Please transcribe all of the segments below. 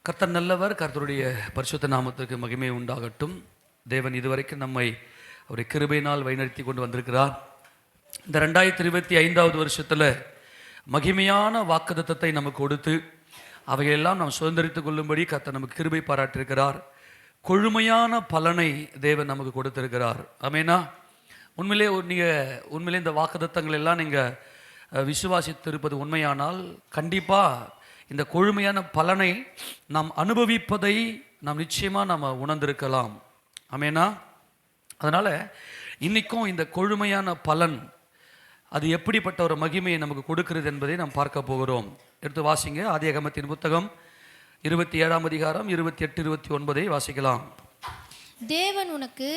கர்த்தர் நல்லவர். கர்த்தருடைய பரிசுத்த நாமத்திற்கு மகிமை உண்டாகட்டும். தேவன் இதுவரைக்கும் நம்மை அவருடைய கிருபையினால் வழிநடத்தி கொண்டு வந்திருக்கிறார். இந்த 2025வது வருஷத்தில் மகிமையான வாக்குத்தத்தத்தை நமக்கு கொடுத்து அவைகளெல்லாம் நாம் சுதந்திரித்துக் கொள்ளும்படி கர்த்தர் நமக்கு கிருபை பாராட்டியிருக்கிறார். கொழுமையான பலனை தேவன் நமக்கு கொடுத்திருக்கிறார். ஆமேனா? உண்மையிலே இந்த வாக்குத்தத்தங்கள் எல்லாம் நீங்கள் விசுவாசித்திருப்பது உண்மையானால் கண்டிப்பாக இந்த கொழுமையான பலனை நாம் அனுபவிப்பதை நாம் நிச்சயமாக உணர்ந்திருக்கலாம். ஆமேனா? அதனால் இன்றைக்கும் இந்த கொழுமையான பலன் அது எப்படிப்பட்ட ஒரு மகிமையை நமக்கு கொடுக்கிறது என்பதை நாம் பார்க்க போகிறோம். எடுத்து வாசிங்க. ஆதியாகமத்தின் புத்தகம் 27ஆம் அதிகாரம் 28, 29 வாசிக்கலாம். தேவன் உனக்கு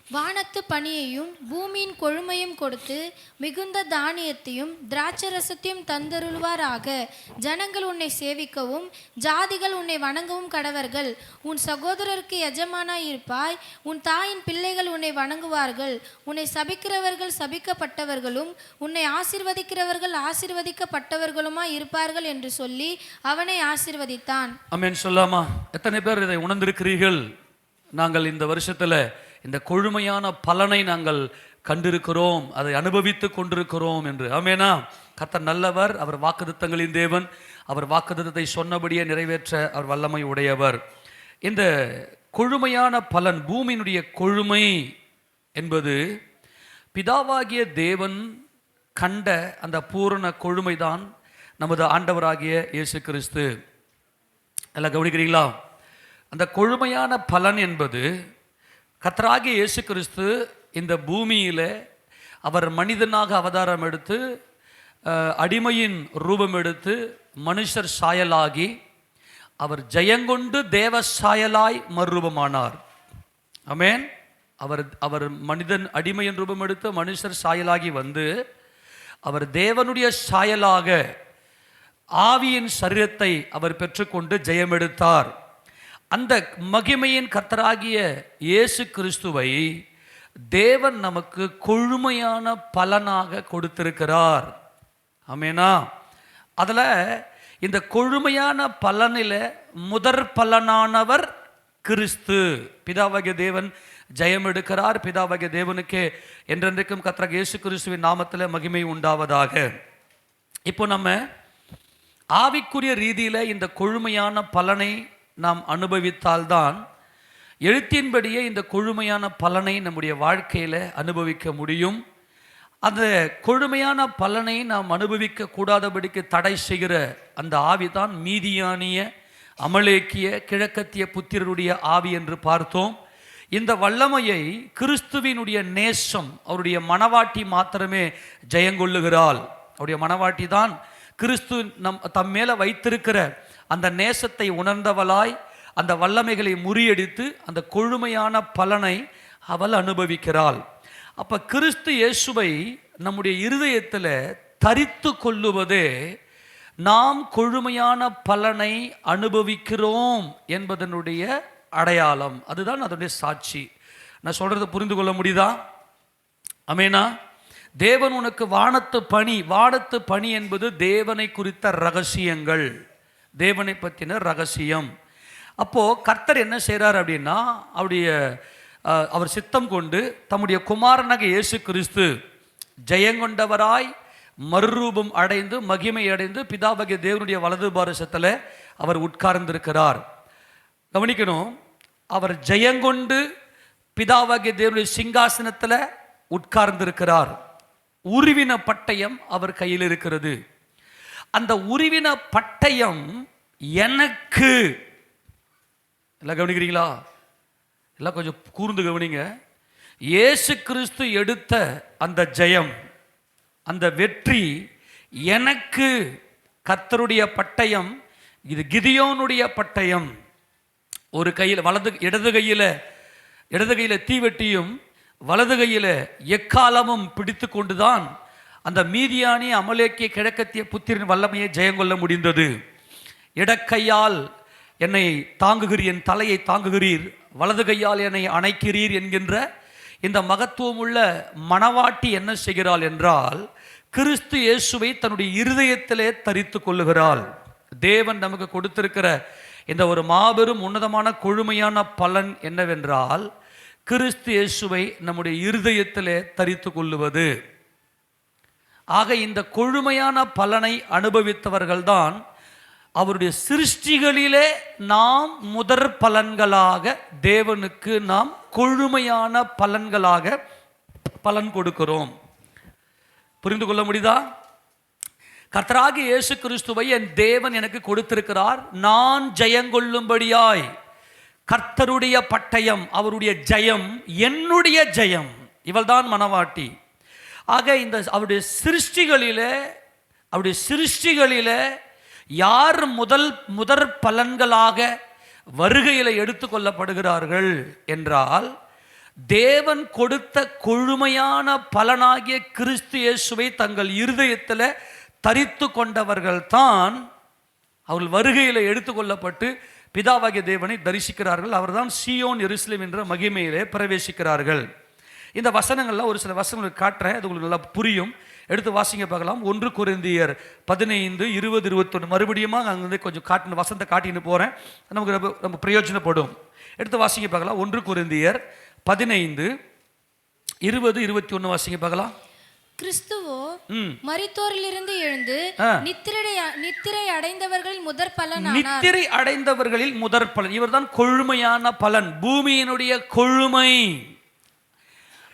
வானத்து பனியையும் பூமியின் கொழுமையும் கொடுத்து மிகுந்த தானியத்தையும் திராட்சரசத்தையும் தந்தருள்வாராக. ஜனங்கள் உன்னை சேவிக்கவும் ஜாதிகள் உன்னை வணங்கவும் கடவர்கள். உன் சகோதரருக்கு எஜமானாய் இருப்பாய். உன் தாயின் பிள்ளைகள் உன்னை வணங்குவார்கள். உன்னை சபிக்கிறவர்கள் சபிக்கப்பட்டவர்களும் உன்னை ஆசீர்வதிக்கிறவர்கள் ஆசீர்வதிக்கப்பட்டவர்களுமாய் இருப்பார்கள் என்று சொல்லி அவனை ஆசீர்வதித்தான். ஆமென் சொல்லாமா? எத்தனை பேர் இதை உணர்ந்திருக்கிறீர்கள்? நாங்கள் இந்த வருஷத்தில் இந்த கொழுமையான பலனை நாங்கள் கண்டிருக்கிறோம், அதை அனுபவித்து கொண்டிருக்கிறோம் என்று. ஆமேனா? கர்த்தர் நல்லவர். அவர் வாக்குத்தத்தங்களின் தேவன். அவர் வாக்குத்தத்தத்தை சொன்னபடியே நிறைவேற்ற அவர் வல்லமை உடையவர். இந்த கொழுமையான பலன், பூமியினுடைய கொழுமை என்பது பிதாவாகிய தேவன் கண்ட அந்த பூரண கொழுமைதான் நமது ஆண்டவராகிய இயேசு கிறிஸ்து. எல்லாம் கவனிக்கிறீங்களா? அந்த கொழுமையான பலன் என்பது கர்த்தராகிய இயேசு கிறிஸ்து இந்த பூமியில் அவர் மனிதனாக அவதாரம் எடுத்து அடிமையின் ரூபம் எடுத்து மனுஷர் சாயலாகி அவர் ஜெயங்கொண்டு தேவ சாயலாய் மறுரூபமானார். ஆமென். அவர் மனிதன் அடிமையின் ரூபம் எடுத்து மனுஷர் சாயலாகி வந்து அவர் தேவனுடைய சாயலாக ஆவியின் சரீரத்தை அவர் பெற்றுக்கொண்டு ஜெயம் எடுத்தார். அந்த மகிமையின் கர்த்தராகிய இயேசு கிறிஸ்துவை தேவன் நமக்கு கொழுமையான பலனாக கொடுத்திருக்கிறார். ஆமேனா? அதில் இந்த கொழுமையான பலனில் முதற் பலனானவர் கிறிஸ்து. பிதாவாகிய தேவன் ஜெயம் எடுக்கிறார். பிதாவாகிய தேவனுக்கே என்றென்றைக்கும் கர்த்தராகிய இயேசு கிறிஸ்துவின் நாமத்தில் மகிமை உண்டாவதாக. இப்போ நம்ம ஆவிக்குரிய ரீதியில் இந்த கொழுமையான பலனை நாம் அனுபவித்தால்தான் எழுத்தின்படியே இந்த கொழுமையான பலனை நம்முடைய வாழ்க்கையில் அனுபவிக்க முடியும். அந்த கொழுமையான பலனை நாம் அனுபவிக்க கூடாதபடிக்கு தடை செய்கிற அந்த ஆவி தான் மீதியானிய அமலேக்கிய கிழக்கத்திய புத்திரருடைய ஆவி என்று பார்த்தோம். இந்த வல்லமையை கிறிஸ்துவினுடைய நேசம், அவருடைய மனவாட்டி மாத்திரமே ஜெயங்கொள்ளுகிறாள். அவருடைய மனவாட்டி தான் கிறிஸ்து தம் மேலே வைத்திருக்கிற அந்த நேசத்தை உணர்ந்தவளாய் அந்த வல்லமைகளை முறியடித்து அந்த கொழுமையான பலனை அவள் அனுபவிக்கிறாள். அப்போ கிறிஸ்து இயேசுவை நம்முடைய இருதயத்தில் தரித்து கொள்ளுவதே நாம் கொழுமையான பலனை அனுபவிக்கிறோம் என்பதனுடைய அடையாளம். அதுதான் அதனுடைய சாட்சி. நான் சொல்கிறத புரிந்து கொள்ள முடியுதா? ஆமேனா? தேவன் உனக்கு வானத்து பணி என்பது தேவனை குறித்த ரகசியங்கள், தேவனை பற்றின ரகசியம். அப்போது கர்த்தர் என்ன செய்கிறார் அப்படின்னா, அவர் சித்தம் கொண்டு தம்முடைய குமாரனாக இயேசு கிறிஸ்து ஜெயங்கொண்டவராய் மறுரூபம் அடைந்து மகிமை அடைந்து பிதாவாகிய தேவனுடைய வலது பாரசத்தில் அவர் உட்கார்ந்திருக்கிறார். கவனிக்கணும், அவர் ஜெயங்கொண்டு பிதாவாகிய தேவனுடைய சிங்காசனத்தில் உட்கார்ந்திருக்கிறார். உருவின பட்டயம் அவர் கையில் இருக்கிறது. அந்த உருவின பட்டயம் எனக்கு, எல்லாம் கவனிக்கிறீங்களா? எல்லாம் கொஞ்சம் கூர்ந்து கவனிங்க. இயேசு கிறிஸ்து எடுத்த அந்த ஜெயம், அந்த வெற்றி எனக்கு. கர்த்தருடைய பட்டயம் இது, கிதியோனுடைய பட்டயம். ஒரு கையில் இடது கையில் தீவெட்டியும் வலது கையில் எக்காலமும் பிடித்து கொண்டுதான் அந்த மீதியானி அமலேக்கிய கிழக்கத்திய புத்திரின் வல்லமையை ஜெயங்கொள்ள முடிந்தது. இடக்கையால் என்னை தாங்குகிறீர், என் தலையை தாங்குகிறீர், வலது கையால் என்னை அணைக்கிறீர் என்கின்ற இந்த மகத்துவம் உள்ள மணவாட்டி என்ன செய்கிறாள் என்றால், கிறிஸ்து இயேசுவை தன்னுடைய இருதயத்திலே தரித்து கொள்ளுகிறாள். தேவன் நமக்கு கொடுத்திருக்கிற இந்த ஒரு மாபெரும் உன்னதமான கொழுமையான பலன் என்னவென்றால், கிறிஸ்து இயேசுவை நம்முடைய இருதயத்திலே தரித்து கொள்ளுவது. ஆக இந்த கொழுமையான பலனை அனுபவித்தவர்கள்தான் அவருடைய சிருஷ்டிகளிலே நாம் முதற் பலன்களாக தேவனுக்கு நாம் கொழுமையான பலன்களாக பலன் கொடுக்கிறோம். புரிந்து கொள்ள முடியுதா? கர்த்தராகிய இயேசு கிறிஸ்துவை என் தேவன் எனக்கு கொடுத்திருக்கிறார், நான் ஜெயங்கொள்ளும்படியாய். கர்த்தருடைய பட்டயம், அவருடைய ஜெயம் என்னுடைய ஜெயம். இவள்தான் மணவாட்டி. ஆக இந்த அவருடைய சிருஷ்டிகளிலே யார் முதற் பலன்களாக வருகையில் எடுத்துக்கொள்ளப்படுகிறார்கள் என்றால், தேவன் கொடுத்த கொழுமையான பலனாகிய கிறிஸ்து இயேசுவை தங்கள் இருதயத்தில் தரித்து கொண்டவர்கள் தான் அவர்கள் வருகையில் எடுத்துக்கொள்ளப்பட்டு பிதாவாகிய தேவனை தரிசிக்கிறார்கள். அவர்தான் சீயோன் எருசலேம் என்ற மகிமையிலே பிரவேசிக்கிறார்கள். இந்த வசனங்கள்லாம் ஒரு சில வசனங்கள் காட்டுறேன், அது உங்களுக்கு நல்லா புரியும். எடுத்து வாசிங்க பார்க்கலாம். 1 கொரிந்தியர் 15, 20, 21 மறுபடியும் அங்கே கொஞ்சம் காட்டின வசனத்தை காட்டின்னு போகிறேன், நமக்கு ரொம்ப பிரயோஜனப்படும். எடுத்து வாசிங்க பார்க்கலாம். 1 கொரிந்தியர் 15, 20, 21 வாசிங்க பார்க்கலாம். கிறிஸ்துவோ மரித்தோரிலிருந்து எழுந்து நித்திரை அடைந்தவர்களில் முதற் பலன். நித்திரை அடைந்தவர்களில் முதற் பலன். இவர்தான் கொழுமையான பலன், பூமியினுடைய கொழுமை.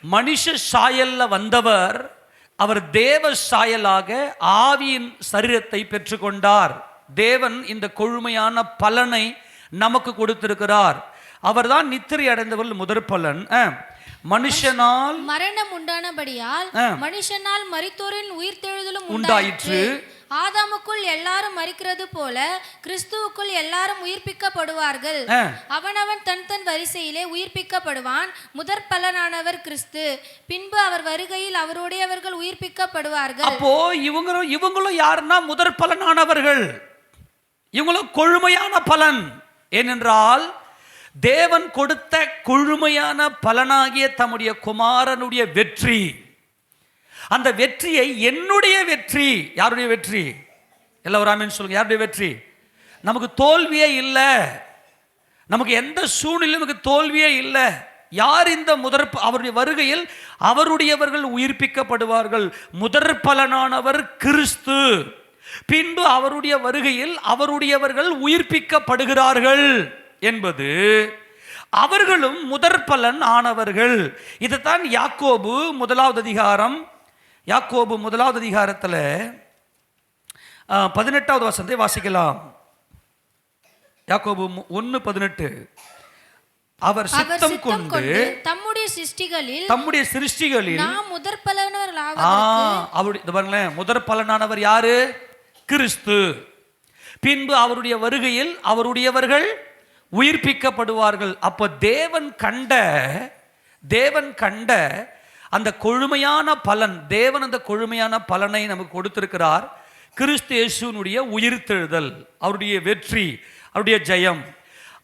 மனுஷ சாயல்ல வந்தவர், அவர் தேவ சாயலாக ஆவியின் சரீரத்தை பெற்றுக்கொண்டார். தேவன் இந்த கொழுமையான பலனை நமக்கு கொடுத்திருக்கிறார். அவர்தான் நித்திரை அடைந்தவர்கள் முதற் பலன். மனுஷனால் மரணம் உண்டானபடியால் மனுஷனால் மரித்தோரின் உயிர்த்தெழுதலும் உண்டாயிற்று. ஆதாமுக்குள் எல்லாரும் மரிக்கிறது போல கிறிஸ்துவுக்குள் எல்லாரும் உயிர்ப்பிக்கப்படுவார்கள். அவனவன் தன் தன் வரிசையிலே உயிர்ப்பிக்கப்படுவான். முதற் பலனானவர் கிறிஸ்து, பின்பு அவர் வருகையில் அவருடையவர்கள் உயிர்ப்பிக்கப்படுவார்கள். அப்போ இவங்களும் யாருன்னா முதற் பலனானவர்கள், இவங்களும் கொழுமையான பலன். ஏனென்றால் தேவன் கொடுத்த கொழுமையான பலனாகிய தம்முடைய குமாரனுடைய வெற்றி, அந்த வெற்றியை என்னுடைய வெற்றி. யாருடைய வெற்றி? எல்லாரும் ஆமென் சொல்லுங்க. யாருடைய வெற்றி? நமக்கு தோல்வியே இல்லை, நமக்கு எந்த சூழ்நிலையும் நமக்கு தோல்வியே இல்லை. யார் இந்த அவருடைய வருகையில் அவருடையவர்கள் உயிர்ப்பிக்கப்படுவார்கள். முதற் பலனானவர் கிறிஸ்து, பின்பு அவருடைய வருகையில் அவருடையவர்கள் உயிர்ப்பிக்கப்படுகிறார்கள் என்பது அவர்களும் முதற் பலன் ஆனவர்கள். இதைத்தான் யாக்கோபு 1வது அதிகாரம், யாக்கோபு 1வது அதிகாரத்தில் 18வது வசனத்தை வாசிக்கலாம். யாக்கோபு 1:18. அவர் சித்தம் கொண்டு தம்முடைய சிருஷ்டிகளில் நாம் முதற் பலனானவர். முதற் பலனானவர் யாரு? கிறிஸ்து. பின்பு அவருடைய வருகையில் அவருடையவர்கள் உயிர்ப்பிக்கப்படுவார்கள். அப்போ தேவன் கண்ட அந்த கொழுமையான பலன், தேவன் அந்த கொழுமையான பலனை நமக்கு கொடுத்திருக்கிறார். கிறிஸ்து இயேசுவினுடைய உயிர்த்தெழுதல், அவருடைய வெற்றி, அவருடைய ஜெயம்.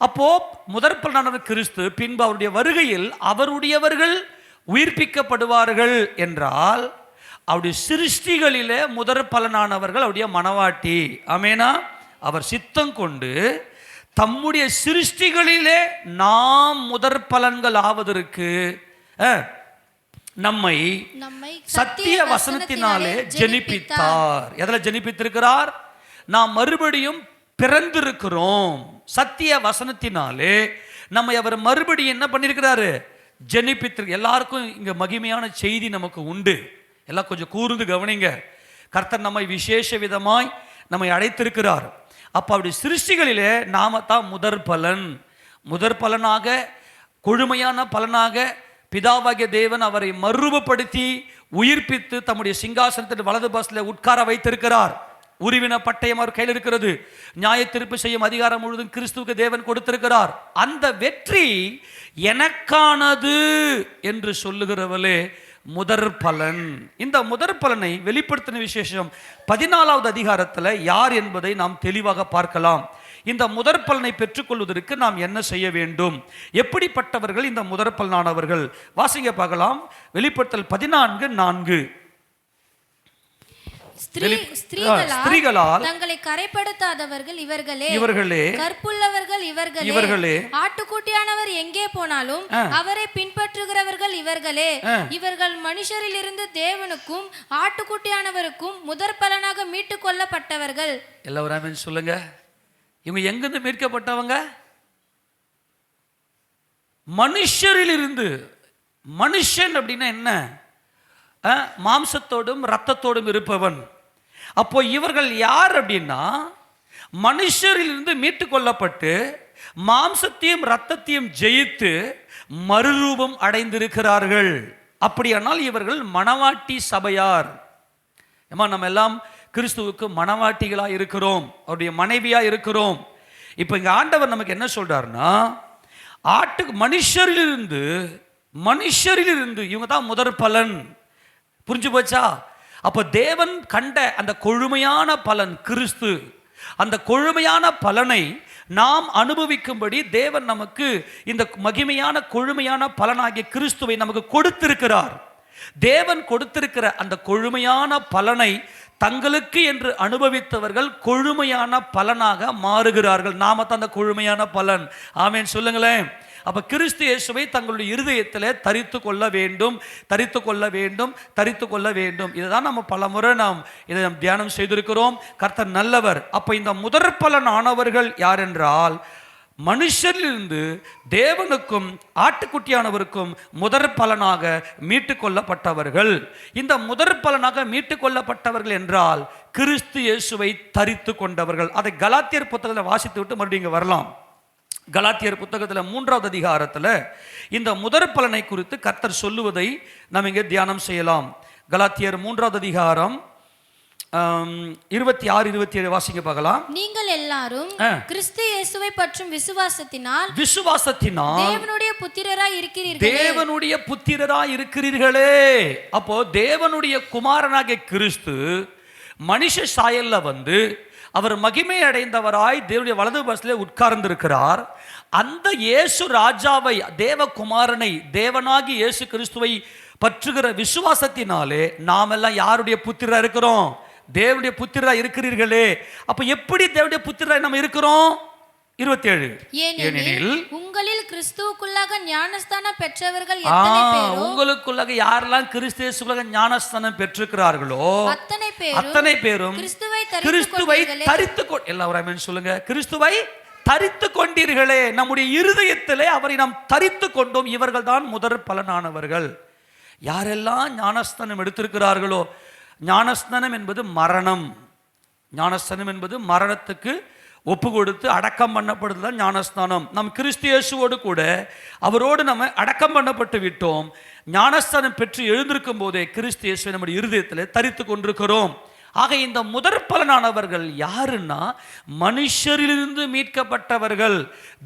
அப்போ முதற் பலனானவர் கிறிஸ்து, பின்பு அவருடைய வருகையில் அவருடையவர்கள் உயிர்ப்பிக்கப்படுவார்கள் என்றால், அவருடைய சிருஷ்டிகளிலே முதற் பலனானவர்கள் அவருடைய மணவாட்டி. ஆமேனா? அவர் சித்தம் கொண்டு தம்முடைய சிருஷ்டிகளிலே நாம் முதற் பலன்கள் ஆவதற்கு நம்மை சத்திய வசனத்தினாலே ஜெனிப்பித்தார். எதில் ஜெனிப்பித்திருக்கிறார்? நாம் மறுபடியும் பிறந்திருக்கிறோம். சத்திய வசனத்தினாலே நம்மை அவர் மறுபடியும் என்ன பண்ணியிருக்கிறாரு? ஜெனிப்பித்திரு. எல்லாருக்கும் இங்க மகிமையான செய்தி நமக்கு உண்டு. எல்லாம் கொஞ்சம் கூர்ந்து கவனிங்க. கர்த்தர் நம்மை விசேஷ விதமாய் நம்மை அழைத்திருக்கிறார். அப்போ அப்படி சிருஷ்டிகளிலே நாம தான் முதற் பலனாக கொழுமையான பலனாக பிதாவாகிய தேவன் அவரை மறுரூபப்படுத்தி உயிர்ப்பித்து தம்முடைய சிங்காசனத்தில் வலது பாசத்தில் உட்கார வைத்திருக்கிறார். உருவின பட்டயம் அவர் கையில் இருக்கிறது. நியாய தீர்ப்பு செய்யும் அதிகாரம் முழுவதும் கிறிஸ்துவுக்கு தேவன் கொடுத்திருக்கிறார். அந்த வெற்றி எனக்கானது என்று சொல்லுகிறவளே முதற் பலன். இந்த முதற் பலனை வெளிப்படுத்தின விசேஷம் 14வது அதிகாரத்தில் யார் என்பதை நாம் தெளிவாக பார்க்கலாம். இந்த முதற் பலனை பெற்றுக்கொள்வதற்கு நாம் என்ன செய்ய வேண்டும்? எப்படிப்பட்டவர்கள் இந்த முதற் பலனானவர்கள்? வாசிங்க பார்க்கலாம். வெளிப்படுத்தல் 14:4. ஸ்திரீகளால் தங்களை கரைப்படுத்தாதவர்கள் இவர்களே, கற்புள்ளவர்கள் இவர்களே, ஆட்டுக்குட்டியானவர் எங்கே போனாலும் அவரை பின்பற்றுகிறவர்கள் இவர்களே. இவர்கள் மனுஷரிலிருந்து தேவனுக்கும் ஆட்டுக்குட்டியானவருக்கும் முதற் பலனாக மீட்டுக் கொள்ளப்பட்டவர்கள். எல்லாரும் சொல்லுங்க, இவங்க எங்கிருந்து மீட்கப்பட்டவங்க? மனுஷரிலிருந்து. மனுஷன் அப்படின்னா என்ன? மாம்சத்தோடும் இரத்தத்தோடும் இருப்பவன். அப்போ இவர்கள் யார் அப்படின்னா மனுஷரிலிருந்து மீட்டு கொள்ளப்பட்டு மாம்சத்தையும் இரத்தத்தையும் ஜெயித்து மறுரூபம் அடைந்திருக்கிறார்கள். அப்படியானால் இவர்கள் மணவாட்டி சபையார். ஏமா நம்ம எல்லாம் கிறிஸ்துவுக்கு மணவாட்டிகளாக இருக்கிறோம், அவருடைய மனைவியாக இருக்கிறோம். இப்போ இங்கே ஆண்டவர் நமக்கு என்ன சொல்றாருன்னா, மனுஷரிலிருந்து இவங்க தான் முதற் பலன். புரிஞ்சு போச்சா? அப்போ தேவன் கண்ட அந்த கொழுமையான பலன் கிறிஸ்து. அந்த கொழுமையான பலனை நாம் அனுபவிக்கும்படி தேவன் நமக்கு இந்த மகிமையான கொழுமையான பலனாகிய கிறிஸ்துவை நமக்கு கொடுத்திருக்கிறார். தேவன் கொடுத்திருக்கிற அந்த கொழுமையான பலனை தங்களுக்கு என்று அனுபவித்தவர்கள் கொழுமையான பலனாக மாறுகிறார்கள். நாம தான் அந்த கொழுமையான பலன். ஆமென் சொல்லுங்களேன். அப்ப கிறிஸ்து இயேசுவை தங்களுடைய இருதயத்தில் தரித்து கொள்ள வேண்டும், தரித்து கொள்ள வேண்டும், தரித்து கொள்ள வேண்டும். இதுதான் நம்ம பலமுறை இதை தியானம் செய்திருக்கிறோம். கர்த்தர் நல்லவர். அப்ப இந்த முதற் பலன் ஆனவர்கள் யார் என்றால் மனுஷரிலிருந்து தேவனுக்கும் ஆட்டுக்குட்டியானவருக்கும் முதற் பலனாக மீட்டு கொள்ளப்பட்டவர்கள். இந்த முதற் பலனாக மீட்டு கொள்ளப்பட்டவர்கள் என்றால் கிறிஸ்து இயேசுவை தரித்து கொண்டவர்கள். அதை கலாத்தியர் புத்தகத்தில் வாசித்து விட்டு மறுபடியும் இங்கே வரலாம். கலாத்தியர் புத்தகத்தில் 3வது அதிகாரத்தில் இந்த முதற் பலனை குறித்து கர்த்தர் சொல்லுவதை நாம் இங்கே தியானம் செய்யலாம். கலாத்தியர் 3வது அதிகாரம் 26, 27 வாசிங்க பார்க்கலாம். நீங்கள் எல்லாரும் கிறிஸ்து இயேசுவை பற்றும் விசுவாசத்தினால் தேவனுடைய புத்திரராய் இருக்கிறீர்களே. அப்போ தேவனுடைய குமாரனாகிய கிறிஸ்து மனுஷ சாயல்ல வந்து அவர் மகிமை அடைந்தவராய் தேவனுடைய வலது பக்கத்திலே உட்கார்ந்திருக்கிறார். அந்த இயேசு ராஜாவை, தேவகுமாரனை, தேவனாகி இயேசு கிறிஸ்துவை பற்றுகிற விசுவாசத்தினாலே நாம் எல்லாம் யாருடைய புத்திரா இருக்கிறோம்? தேவனுடைய புத்திரா இருக்கிறீர்களே. அப்ப எப்படி தேவனுடைய புத்திரா நம்ம இருக்கிறோம்? 27 ஏனெனில் உங்களில் கிறிஸ்துவுக்குள்ளாக ஞானஸ்தானம் பெற்றவர்கள் எத்தனை பேரோ, உங்களுக்குள்ளாக யாரெல்லாம் கிறிஸ்து இயேசுவுக்குள்ளாக ஞானஸ்தானம் பெற்றிருக்கிறார்களோ அத்தனை பேரும் கிறிஸ்துவை தரித்து எல்லாரும் சொல்லுங்க, கிறிஸ்துவை தரித்து கொண்டீர்களே. நம்முடைய இருதயத்திலே அவரை நாம் தரித்து கொண்டோம். இவர்கள் தான் முதற் பலனானவர்கள். யாரெல்லாம் ஞானஸ்தானம் எடுத்திருக்கிறார்களோ, ஞானஸ்தானம் என்பது மரணம், ஞானஸ்தானம் என்பது மரணத்துக்கு ஒப்பு கொடுத்து அடக்கம் பண்ணப்படுதுதான் ஞானஸ்தானம். நம் கிறிஸ்து இயேசுவோடு கூட அவரோடு நம்ம அடக்கம் பண்ணப்பட்டு விட்டோம். ஞானஸ்தானம் பெற்று எழுந்திருக்கும் போதே கிறிஸ்து இயேசுவை நம்முடைய இருதயத்தில் தரித்து கொண்டிருக்கிறோம். ஆக இந்த முதற் பலனானவர்கள் யாருன்னா மனுஷரிலிருந்து மீட்கப்பட்டவர்கள்.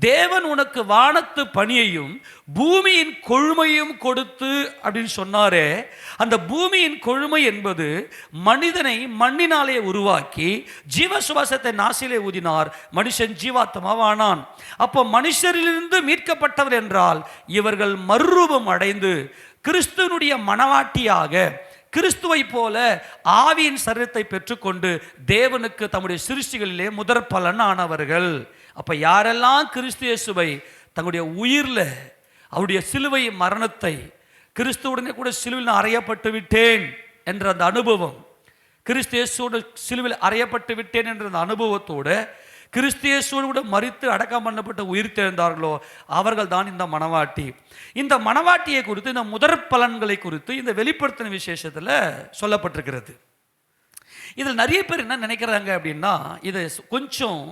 தேவன் உனக்கு வானத்து பணியையும் பூமியின் கொழுமையும் கொடுத்து அப்படின்னு சொன்னாரே, அந்த பூமியின் கொழுமை என்பது மனிதனை மண்ணினாலே உருவாக்கி ஜீவ சுவாசத்தை நாசிலே ஊதினார், மனுஷன் ஜீவாத்மாவானான். அப்போ மனுஷரிலிருந்து மீட்கப்பட்டவர் என்றால் இவர்கள் மறுரூபம் அடைந்து கிறிஸ்துவனுடைய மணவாட்டியாக கிறிஸ்துவை போல ஆவியின் சரீரத்தை பெற்றுக்கொண்டு தேவனுக்கு தம்முடைய சிருஷ்டிகளிலே முதற் பலன் ஆனவர்கள். அப்ப யாரெல்லாம் கிறிஸ்து இயேசுவை தங்களுடைய உயிரில் அவருடைய சிலுவை மரணத்தை, கிறிஸ்துவுடனே கூட சிலுவையில் அறையப்பட்டு விட்டேன் என்ற அந்த அனுபவம், கிறிஸ்து இயேசுவோடு சிலுவையில் அறையப்பட்டு விட்டேன் என்ற அந்த அனுபவத்தோடு கிறிஸ்து இயேசுவோடு கூட மரித்து அடக்கம் பண்ணப்பட்ட உயிர் தெழுந்தார்களோ அவர்கள் தான் இந்த மணவாட்டி. இந்த மணவாட்டியை குறித்து, இந்த முதற் பலன்களை குறித்து இந்த வெளிப்படுத்தின விசேஷத்தில் சொல்லப்பட்டிருக்கிறது. இதில் நிறைய பேர் என்ன நினைக்கிறாங்க அப்படின்னா, இதை கொஞ்சம்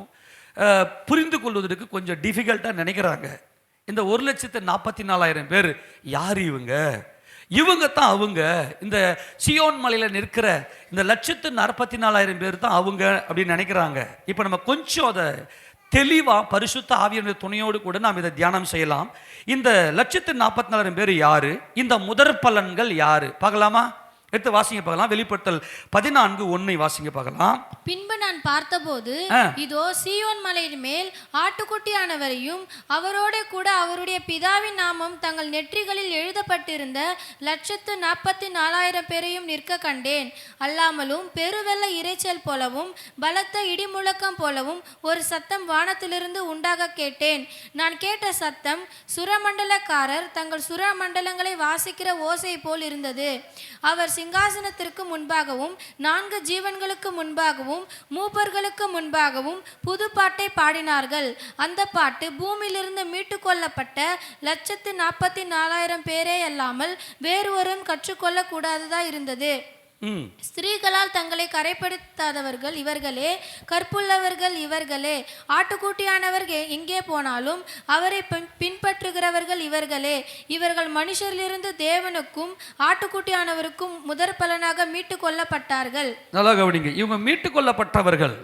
புரிந்து கொள்வதற்கு கொஞ்சம் டிஃபிகல்ட்டாக நினைக்கிறாங்க. இந்த 1,44,000 பேர் யார் இவங்க? இவங்க தான் அவங்க, இந்த சியோன் மலையில் நிற்கிற இந்த 1,44,000 பேர் தான் அவங்க அப்படின்னு நினைக்கிறாங்க. இப்போ நம்ம கொஞ்சம் அதை தெளிவாக பரிசுத்த ஆவியினுடைய துணையோடு கூட நாம் இதை தியானம் செய்யலாம். இந்த 1,44,000 பேர் யாரு? இந்த முதற் பலன்கள் யாரு பார்க்கலாமா? எடுத்து வாசிங்க பார்க்கலாம். வெளிப்படுத்தல் 14:1 வாசிங்க பார்க்கலாம். பின்பு நான் பார்த்தபோது இதோ சீயோன் மலையின் மேல் ஆட்டுக்குட்டியானவரையும் அவரோட கூட அவருடைய பிதாவின் நாமம் தங்கள் நெற்றிகளில் எழுதப்பட்டிருந்த 144,000 பேரையும் நிற்க கண்டேன். அல்லாமலும் பெருவெள்ள இரைச்சல் போலவும் பலத்த இடிமுழக்கம் போலவும் ஒரு சத்தம் வானத்திலிருந்து உண்டாக கேட்டேன். நான் கேட்ட சத்தம் சுரமண்டலக்காரர் தங்கள் சுரமண்டலங்களை வாசிக்கிற ஓசை போல் இருந்தது. அவர் சிங்காசனத்திற்கு முன்பாகவும் 4 ஜீவன்களுக்கு முன்பாகவும் மூப்பர்களுக்கு முன்பாகவும் புது பாட்டை பாடினார்கள். அந்த பாட்டு பூமியிலிருந்து மீட்டு கொள்ளப்பட்ட 144,000 பேரே அல்லாமல் வேறு ஒருவரும் கற்றுக்கொள்ள கூடாததா இருந்தது. ஸ்திரீகளால் தங்களை கரைப்படுத்தாதவர்கள் இவர்களே, கற்புள்ளவர்கள் இவர்களே, ஆட்டுக்குட்டியானவர் எங்கே போனாலும் அவரை பின்பற்றுகிறவர்கள் இவர்களே. இவர்கள் மனுஷரிலிருந்து தேவனுக்கும் ஆட்டுக்குட்டியானவருக்கும் முதற் பலனாக மீட்டு கொள்ளப்பட்டார்கள். நல்லா கவனிங்க, இவங்க மீட்டு கொள்ளப்பட்டவர்கள்,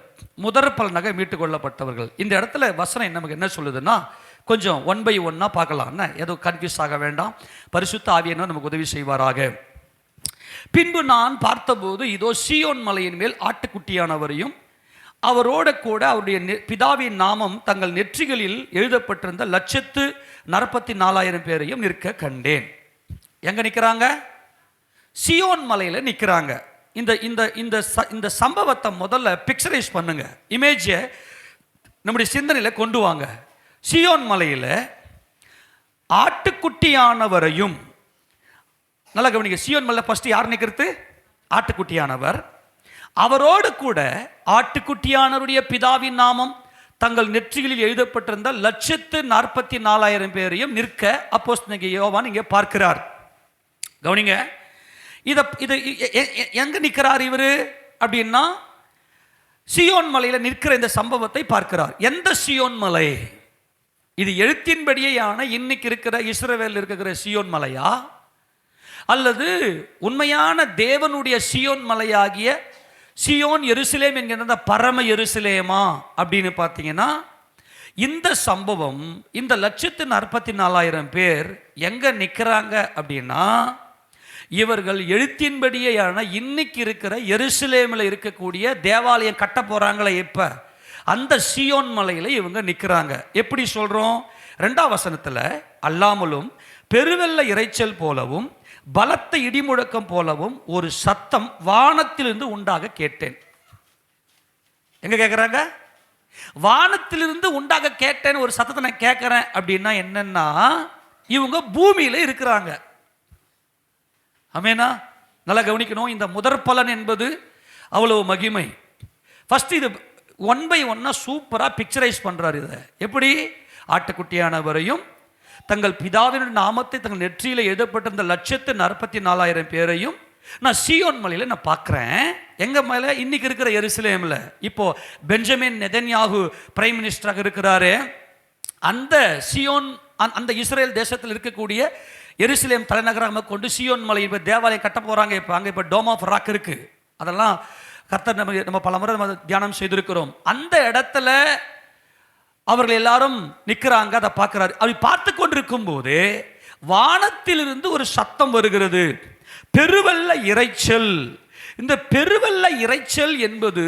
முதற் பலனாக மீட்டு கொள்ளப்பட்டவர்கள். இந்த இடத்துல வசனம் நமக்கு என்ன சொல்லுதுன்னா, கொஞ்சம் 1 by 1 பார்க்கலாம். என்ன ஏதோ கன்ஃபியூஸ் ஆக வேண்டாம், பரிசுத்த ஆவியானவர் நமக்கு உதவி செய்வாராக. பின்பு நான் பார்த்தபோது இதோ சீயோன் மலையின் மேல் ஆட்டுக்குட்டியானவரையும் அவரோட கூட அவருடைய பிதாவின் நாமம் தங்கள் நெற்றிகளில் எழுதப்பட்டிருந்த 144,000 பேரையும் நிற்க கண்டேன். எங்க நிற்கிறாங்க? சீயோன் மலையில நிற்கிறாங்க. இந்த இந்த இந்த இந்த சம்பவத்தை முதல்ல பிக்சரைஸ் பண்ணுங்க, இமேஜை நம்முடைய சிந்தனையில கொண்டு வாங்க. சீயோன் மலையில ஆட்டுக்குட்டியானவரையும், நல்லா கவனிங்க, சீயோன் மலையில ஃபர்ஸ்ட் யார் நிற்கிறது? ஆட்டுக்குட்டியானவர். அவரோடு கூட ஆட்டுக்குட்டியானவருடைய பிதாவின் நாமம் தங்கள் நெற்றிகளில் எழுதப்பட்டிருந்த 144,000 பேரையும் நிற்க அப்போஸ்தலனாகிய யோவான் இங்கே பார்க்கிறார். கவனிங்க, இதை எங்க நிற்கிறார் இவரு அப்படின்னா, சீயோன் மலையில நிற்கிற இந்த சம்பவத்தை பார்க்கிறார். எந்த சீயோன் மலை இது? எழுத்தின்படியேயான இன்னைக்கு இருக்கிற இஸ்ரவேல் இருக்கிற சீயோன் மலையா, அல்லது உண்மையான தேவனுடைய சீயோன் மலையாகிய சீயோன் எருசலேம் என்கிற பரம எருசலேமா அப்படின்னு பார்த்தீங்கன்னா, இந்த சம்பவம் இந்த 144,000 பேர் எங்க நிற்கிறாங்க அப்படின்னா, இவர்கள் எழுத்தின்படியேயான இன்னைக்கு இருக்கிற எருசலேமில் இருக்கக்கூடிய தேவாலயம் கட்ட போறாங்களே இப்ப, அந்த சீயோன் மலையில இவங்க நிற்கிறாங்க. எப்படி சொல்றோம்? 2ஆம் வசனத்துல, அல்லாமலும் பெருவெள்ள இரைச்சல் போலவும் பலத்த இடிமுழக்கம் போலவும் ஒரு சத்தம் வானத்திலிருந்து உண்டாக கேட்டேன். எங்க கேட்குறாங்க? வானத்திலிருந்து உண்டாக கேட்டேன். ஒரு சத்தத்தை நான் கேட்கிறேன் அப்படின்னா என்னன்னா, இவங்க பூமியில இருக்கிறாங்க. ஆமெனா? நல்லா கவனிக்கணும். இந்த முதற் பலன் என்பது அவ்வளவு மகிமை. ஃபர்ஸ்ட் இது 1 by 1 சூப்பரா பிக்சரைஸ் பண்றாரு. இதை எப்படி? ஆட்டுக்குட்டியானவரையும் தங்கள் பிதாவின் நாமத்தை தங்கள் நெற்றியில எழுதப்பட்டிருந்த 144,000 பேரையும் நான் சீயோன் மலையில நான் பார்க்கிறேன். எங்க மேல? இன்னைக்கு இருக்கிற எருசலேம்ல. இப்போ பெஞ்சமின் நெதன்யாகு பிரைம் மினிஸ்டராக இருக்கிறாரு. அந்த சீயோன், அந்த இஸ்ரேல் தேசத்தில் இருக்கக்கூடிய எருசலேம் தலைநகராக கொண்டு சீயோன் மலை இப்போ தேவாலயம் கட்ட போறாங்க. இப்போ அங்கே இப்போ டோம் ஆஃப் ராக் இருக்கு. அதெல்லாம் கர்த்தர் நம்ம பல முறை நம்ம தியானம் செய்திருக்கிறோம். அந்த இடத்துல அவர்கள் எல்லாரும் நிற்கிறாங்க. அதை பார்க்கிறாரு. அப்படி பார்த்து கொண்டிருக்கும் போது வானத்திலிருந்து ஒரு சத்தம் வருகிறது, பெருவெள்ள இரைச்சல். இந்த பெருவெள்ள இரைச்சல் என்பது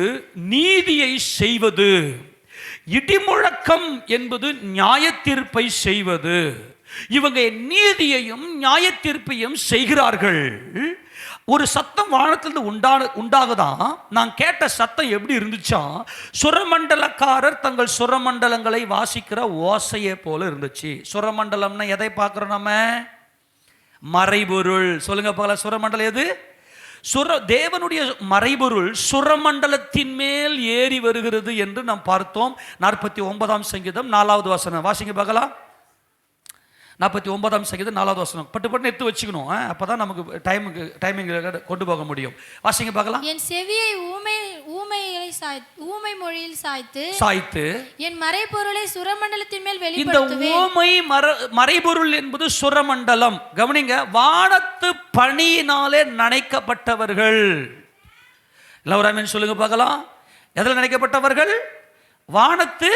நீதியை செய்வது, இடிமுழக்கம் என்பது நியாய தீர்ப்பை செய்வது. இவங்க நீதியையும் நியாய தீர்ப்பையும் செய்கிறார்கள். ஒரு சத்தம் வானத்திலிருந்து உண்டாகுதான். நான் கேட்ட சத்தம் எப்படி இருந்துச்சா, சுரமண்டலக்காரர் தங்கள் சுரமண்டலங்களை வாசிக்கிற ஓசையை போல இருந்துச்சு. சுரமண்டலம்னா எதை பார்க்கிறோம் நம்ம? மறைபொருள். சொல்லுங்க பார்க்கலாம், சுரமண்டலம் எது? தேவனுடைய மறைபொருள் சுரமண்டலத்தின் மேல் ஏறி வருகிறது என்று நாம் பார்த்தோம். 49ஆம் சங்கீதம் 4வது வசனம் வாசிங்க பார்க்கலாம். 49ஆம் சங்கீதம் 4வது வசனம். பட்டு எடுத்து வச்சுக்கணும், அப்பதான் நமக்கு டைமிங் கொண்டு போக முடியும். வாசிங்க பார்க்கலாம். என் செவியை ஊமை மொழியில் சாய்த்து என் மறைபொருளை சுரமண்டலத்தின் மேல் வெளிப்படுத்துவேன். இந்த ஊமை மறைபொருள் என்பது சுரமண்டலம். கவனிங்க, வானத்து பனியினாலே நனைக்கப்பட்டவர்கள். எல்லாரும் சொல்லுங்க பார்க்கலாம். எதில் நனைக்கப்பட்டவர்கள்? வானத்து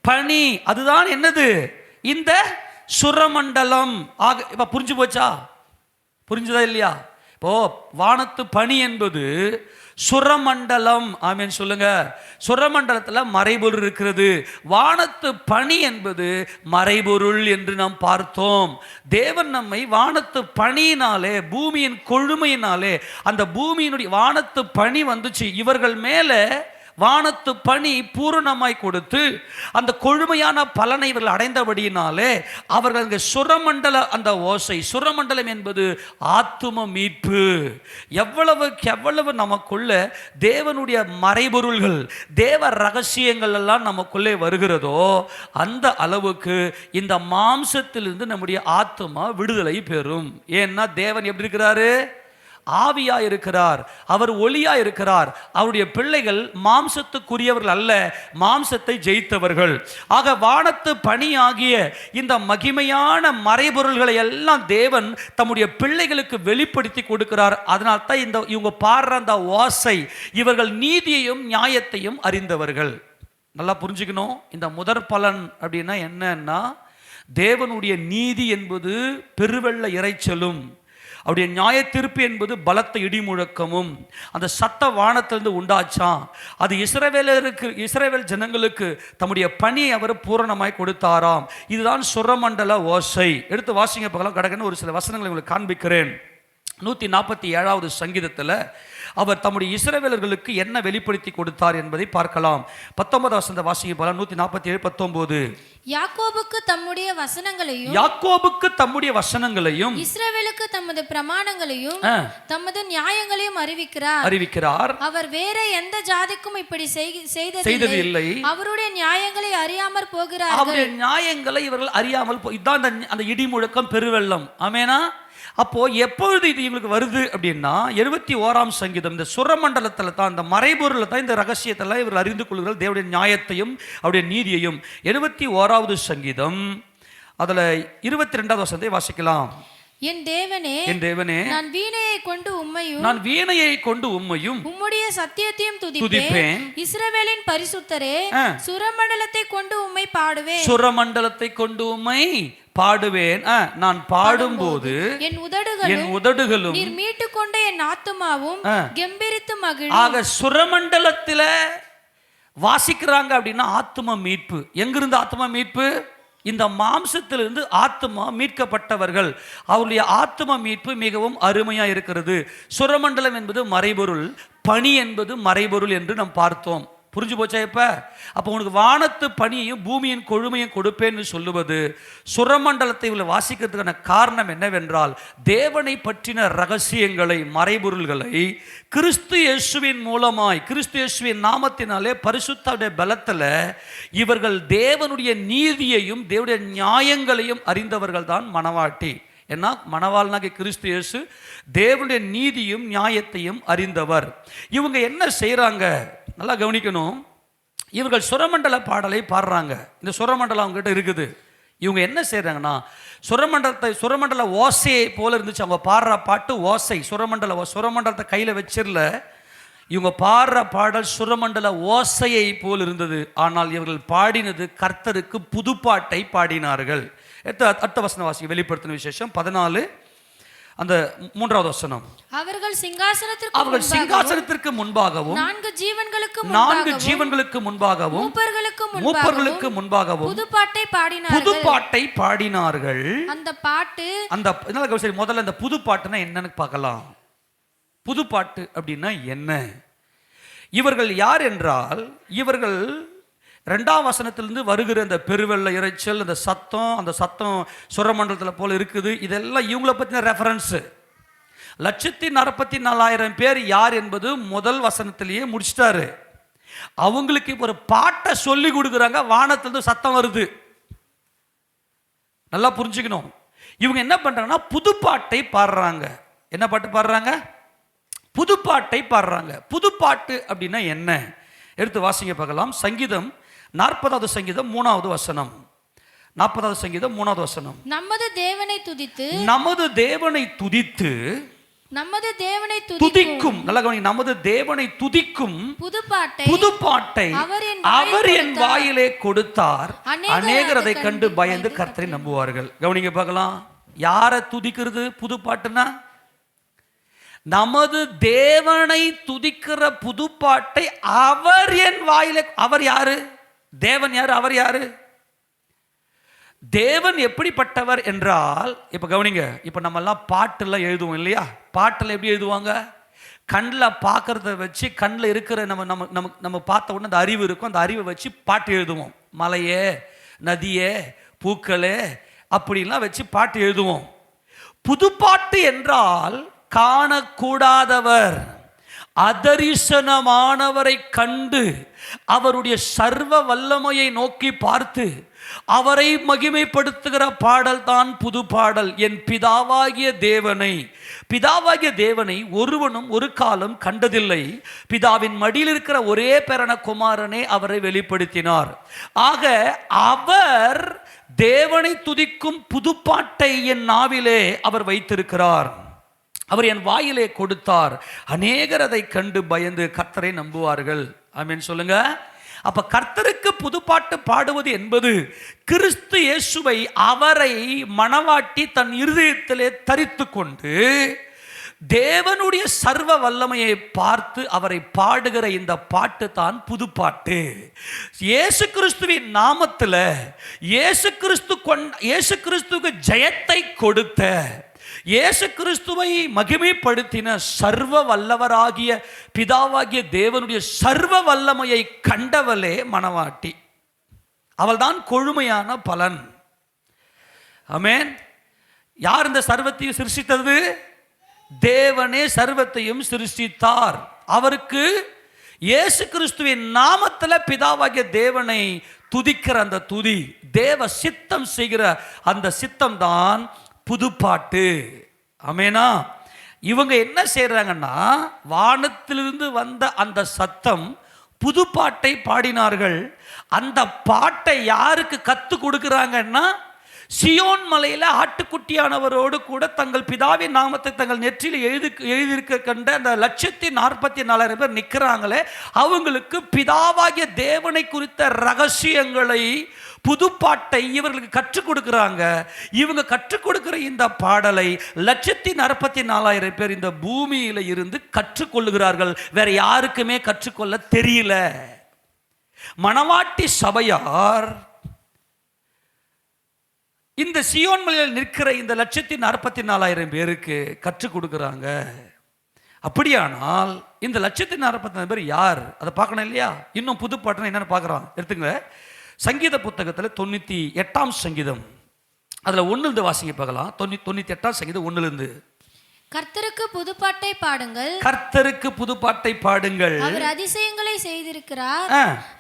பனி. அதுதான் என்னது? இந்த சுரமண்டலம். இப்ப புரிஞ்சு போச்சா? புரிஞ்சுதா இல்லையா? இப்போ வானத்து பனி என்பது சுரமண்டலம். ஆமீன் சொல்லுங்க. சுரமண்டலத்தில் மறைபொருள் இருக்கிறது. வானத்து பனி என்பது மறைபொருள் என்று நாம் பார்த்தோம். தேவன் நம்மை வானத்து பனியினாலே, பூமியின் கொழுமையினாலே, அந்த பூமியினுடைய வானத்து பனி வந்துச்சு இவர்கள் மேலே, வானத்து பனி பூரணமாய் கொடுத்து அந்த கொழுமையான பலனை இவர்கள் அடைந்தபடியினாலே அவர்கள் அங்கே சுரமண்டல அந்த ஓசை, சுரமண்டலம் என்பது ஆத்தும மீட்பு. எவ்வளவு நமக்குள்ள தேவனுடைய மறைபொருள்கள், தேவ ரகசியங்கள் எல்லாம் நமக்குள்ளே வருகிறதோ அந்த அளவுக்கு இந்த மாம்சத்திலிருந்து நம்முடைய ஆத்துமா விடுதலை பெறும். ஏன்னா தேவன் எப்படி இருக்கிறாரு? ஆவியா இருக்கிறார். அவர் ஒளியா இருக்கிறார். அவருடைய பிள்ளைகள் மாம்சத்துக்குரியவர்கள் அல்ல, மாம்சத்தை ஜெயித்தவர்கள். ஆக வானத்து பணியாகிய இந்த மகிமையான மறைபொருள்களை எல்லாம் தேவன் தம்முடைய பிள்ளைகளுக்கு வெளிப்படுத்தி கொடுக்கிறார். அதனால தான் இவங்க பாடுற அந்த ஓசை, இவர்கள் நீதியையும் நியாயத்தையும் அறிந்தவர்கள். நல்லா புரிஞ்சுக்கணும். இந்த முதற் பலன் அப்படின்னா என்னன்னா, தேவனுடைய நீதி என்பது பெருவெள்ள இறைச்சலும், அவருடைய நியாய தீர்ப்பு என்பது பலத்த இடிமுழக்கமும். அந்த சத்த வானத்திலிருந்து உண்டாச்சான். அது இஸ்ரவேல் ஜனங்களுக்கு தம்முடைய பணியை அவர் பூரணமாய் கொடுத்தாராம். இதுதான் சுரமண்டல ஓசை. எடுத்து வாசிங்க பார்க்கலாம். கடகன்னு ஒரு சில வசனங்களை உங்களுக்கு காண்பிக்கிறேன். 147வது சங்கீதத்தில் அவர் தம்முடைய இஸ்ரவேலர்களுக்கு என்ன வெளிப்படுத்தி கொடுத்தார் என்பதை பார்க்கலாம். 19வது வசனத்தை வாசிங்க பார்க்கலாம். 147:19. யாக்கோபுக்கு தம்முடைய வசனங்களையும் இஸ்ரவேலுக்கு தமது பிரமாணங்களையும் தமது நியாயங்களையும் அறிவிக்கிறார். அவர் வேற எந்த ஜாதிக்கும் இப்படி செய்தது இல்லை. அவருடைய நியாயங்களை அறியாமற் போகிறார்கள். அவருடைய நியாயங்களை இவர்கள் அறியாமல் இதான் அந்த இடி முழக்கம், பெருவெள்ளம். ஆமேனா? அப்போ எப்பொழுது இது இவங்களுக்கு வருது அப்படின்னா, 71ஆம் சங்கீதம், இந்த சுரமண்டலத்தில் தான், இந்த மறைபொருள் தான் இந்த ரகசியத்தெல்லாம் இவர்கள் அறிந்து கொள்கிறார்கள், தேவனுடைய நியாயத்தையும் அவருடைய நீதியையும். 71வது சங்கீதம் அதில் 22வது வசனத்தை வாசிக்கலாம். என் தேவனே, நான் வீணையை கொண்டு உம்மையும் உம்முடைய சத்தியத்தையும் துதிப்பேன். இஸ்ரவேலின் பரிசுத்தரே, சுரமண்டலத்தை கொண்டு உம்மை பாடுவேன். சுரமண்டலத்தை கொண்டு உம்மை பாடுவேன். நான் பாடும்போது என் உதடுகளும் நீர் மீட்டுக் கொண்ட என் ஆத்துமாவும் கெம்பீரித்து மகிழும். ஆக சுரமண்டலத்தில் வாசிக்கிறாங்க அப்படின்னா ஆத்தும மீட்பு. எங்கிருந்து ஆத்தும மீட்பு? இந்த மாம்சத்திலிருந்து ஆத்துமா மீட்கப்பட்டவர்கள். அவருடைய ஆத்தும மீட்பு மிகவும் அருமையா இருக்கிறது. சுரமண்டலம் என்பது மறைபொருள், பனி என்பது மறைபொருள் என்று நாம் பார்த்தோம். புரிஞ்சு போச்சா? அப்போ உனக்கு வானத்து பனியையும் பூமியின் கொழுமையும் கொடுப்பேன்னு சொல்லுவது, சுரமண்டலத்தை இவளை வாசிக்கிறதுக்கான காரணம் என்னவென்றால், தேவனை பற்றின ரகசியங்களை, மறைபொருள்களை கிறிஸ்து இயேசுவின் மூலமாய், கிறிஸ்து இயேசுவின் நாமத்தினாலே, பரிசுத்தருடைய பலத்தில் இவர்கள் தேவனுடைய நீதியையும் தேவனுடைய நியாயங்களையும் அறிந்தவர்கள் தான் மணவாட்டி. ஏன்னா மணவாளனாகிய கிறிஸ்து இயேசு தேவனுடைய நீதியும் நியாயத்தையும் அறிந்தவர். இவங்க என்ன செய்கிறாங்க? நல்லா கவனிக்கணும். இவர்கள் சுரமண்டல பாடலை பாடுறாங்க. இந்த சுரமண்டலம் அவங்ககிட்ட இருக்குது. இவங்க என்ன செய்கிறாங்கன்னா, சுரமண்டல ஓசையை போல இருந்துச்சு. அவங்க பாடுற பாட்டு ஓசை, சுரமண்டலத்தை கையில் வச்சிடல. இவங்க பாடுற பாடல் சுரமண்டல ஓசையை போல் இருந்தது. ஆனால் இவர்கள் பாடினது கர்த்தருக்கு புதுப்பாட்டை பாடினார்கள். அடுத்த வசன வாசி, வெளிப்படுத்தின விசேஷம் 14 அந்த 3வது வசனம். அவர்கள் சிங்காசனத்திற்கு முன்பாகவும் 4 ஜீவன்களுக்கு முன்பாகவும் மூப்பர்களுக்கு முன்பாகவும் புதுப்பாட்டை பாடினார்கள். முதல்ல அந்த புதுப்பாட்டுனா என்னன்னு பார்க்கலாம். புதுப்பாட்டு அப்படின்னா என்ன? இவர்கள் யார் என்றால், இவர்கள் 2ஆம் வசனத்திலிருந்து வருகிற அந்த பெருவெள்ள இறைச்சல், அந்த சத்தம் சுரமண்டலத்தில் போல இருக்குது. இதெல்லாம் இவங்களை பற்றின ரெஃபரன்ஸு. 144,000 பேர் யார் என்பது முதல் வசனத்திலேயே முடிச்சிட்டாரு. அவங்களுக்கு இப்போ ஒரு பாட்டை சொல்லி கொடுக்குறாங்க. வானத்திலிருந்து சத்தம் வருது. நல்லா புரிஞ்சுக்கணும். இவங்க என்ன பண்றாங்கன்னா புதுப்பாட்டை பாடுறாங்க. என்ன பாட்டு பாடுறாங்க? புதுப்பாட்டை பாடுறாங்க. புதுப்பாட்டு அப்படின்னா என்ன? எடுத்து வாசிங்க பார்க்கலாம். சங்கீதம் 40வது சங்கீதம் 3வது வசனம். 40வது சங்கீதம் 3வது வசனம். நமது தேவனை துதித்து துதிக்கும். நல்ல கவனிங்க. நமது தேவனை துதிக்கும் புதுப்பாட்டை அவர் என் வாயிலே கொடுத்தார். அநேகர் அதை கண்டு பயந்து கர்த்தரை நம்புவார்கள். கவனிங்க பார்க்கலாம். யாரை துதிக்கிறது புதுப்பாட்டுனா? நமது தேவனை துதிக்கிற புதுப்பாட்டை அவர் என் வாயிலே. அவர் யாரு? தேவன் யாரு? அவர் யாரு? தேவன் எப்படிப்பட்டவர் என்றால், இப்ப கவனிங்க, இப்ப நம்ம எல்லாம் பாட்டுலாம் எழுதுவோம் இல்லையா? பாட்டுல எப்படி எழுதுவாங்க? கண்ணில் பார்க்கறத வச்சு, கண்ணில் இருக்கிற நம்ம பார்த்த உடனே அந்த அறிவு இருக்கும், அந்த அறிவை வச்சு பாட்டு எழுதுவோம். மலையே, நதியே, பூக்களே, அப்படிலாம் வச்சு பாட்டு எழுதுவோம். புதுப்பாட்டு என்றால் காணக்கூடாதவர், அதரிசனமானவரை கண்டு அவருடைய சர்வ வல்லமையை நோக்கி பார்த்து அவரை மகிமைப்படுத்துகிற பாடல் தான் புது பாடல். என் பிதாவாகிய தேவனை ஒருவனும் ஒரு காலம் கண்டதில்லை. பிதாவின் மடியில் இருக்கிற ஒரே பேரான குமாரனே அவரை வெளிப்படுத்தினார். ஆக அவர் தேவனை துதிக்கும் புதுப்பாட்டை என் நாவிலே அவர் வைத்திருக்கிறார். அவர் என் வாயிலே கொடுத்தார். அநேகர் அதை கண்டு பயந்து கர்த்தரை நம்புவார்கள். ஆமென் சொல்லுங்க. அப்ப கர்த்தருக்கு புதுப்பாட்டு பாடுவது என்பது கிறிஸ்து இயேசுவை, அவரை மணவாட்டி தன் இருதயத்திலே தரித்து கொண்டு தேவனுடைய சர்வ வல்லமையை பார்த்து அவரை பாடுகிற இந்த பாட்டு தான் புதுப்பாட்டு. இயேசு கிறிஸ்துவின் நாமத்தில் இயேசு கிறிஸ்துவுக்கு ஜெயத்தை கொடுத்த, இயேசு கிறிஸ்துவை மகிமைப்படுத்தின சர்வ வல்லவராகிய பிதாவாகிய தேவனுடைய சர்வ வல்லமையை கண்டவளே மணவாட்டி. அவள்தான் கொழுமையான பலன். ஆமென். யார் இந்த சர்வத்தையும் சிருஷ்டித்தது? தேவனே சர்வத்தையும் சிருஷ்டித்தார். அவருக்கு இயேசு கிறிஸ்துவின் நாமத்தில் பிதாவாகிய தேவனை துதிக்கிற அந்த துதி, தேவ சித்தம் செய்கிற அந்த சித்தம் தான் புதுப்பாட்டு. ஆமெனா. இவங்க என்ன செய்றாங்கன்னா, வானத்திலிருந்து வந்த அந்த சத்தம் புதுப்பாட்டை பாடினார்கள். அந்த பாட்டை யாருக்கு கத்து கொடுக்குறாங்கன்னா, சியோன் மலையில் ஆட்டுக்குட்டியானவரோடு கூட தங்கள் பிதாவின் நாமத்தை தங்கள் நெற்றியில் எழுதியிருக்க கண்ட அந்த 144,000 பேர் நிற்கிறாங்களே, அவங்களுக்கு பிதாவாகிய தேவனை குறித்த ரகசியங்களை, புதுப்பாட்டை இவர்களுக்கு கற்றுக் கொடுக்குறாங்க. இவங்க கற்றுக் கொடுக்கிற இந்த பாடலை 144,000 பேர் இந்த பூமியில இருந்து கற்றுக்கொள்ளுகிறார்கள். வேற யாருக்குமே கற்றுக்கொள்ள தெரியல. மணவாட்டி சபையார் இந்த சியோன் மலையில் நிற்கிற இந்த 144,000 பேருக்கு கற்றுக் கொடுக்குறாங்க. அப்படியானால் இந்த 144,000 பேர் யார்? அதை பார்க்கணும் இல்லையா? இன்னும் புதுப்பாட்டுன்னு என்னன்னு பார்க்குறோம். எடுத்துங்க, சங்கீத புத்தகத்தில் 98ஆம் சங்கீதம், அதில் 1 வாசிங்க பார்க்கலாம். 98ஆம் சங்கீதம் 1. கர்த்தருக்கு புதுப்பாட்டை பாடுங்கள், கர்த்தருக்கு புதுப்பாட்டை பாடுங்கள், அவர் அதிசயங்களை செய்திருக்கிறார்.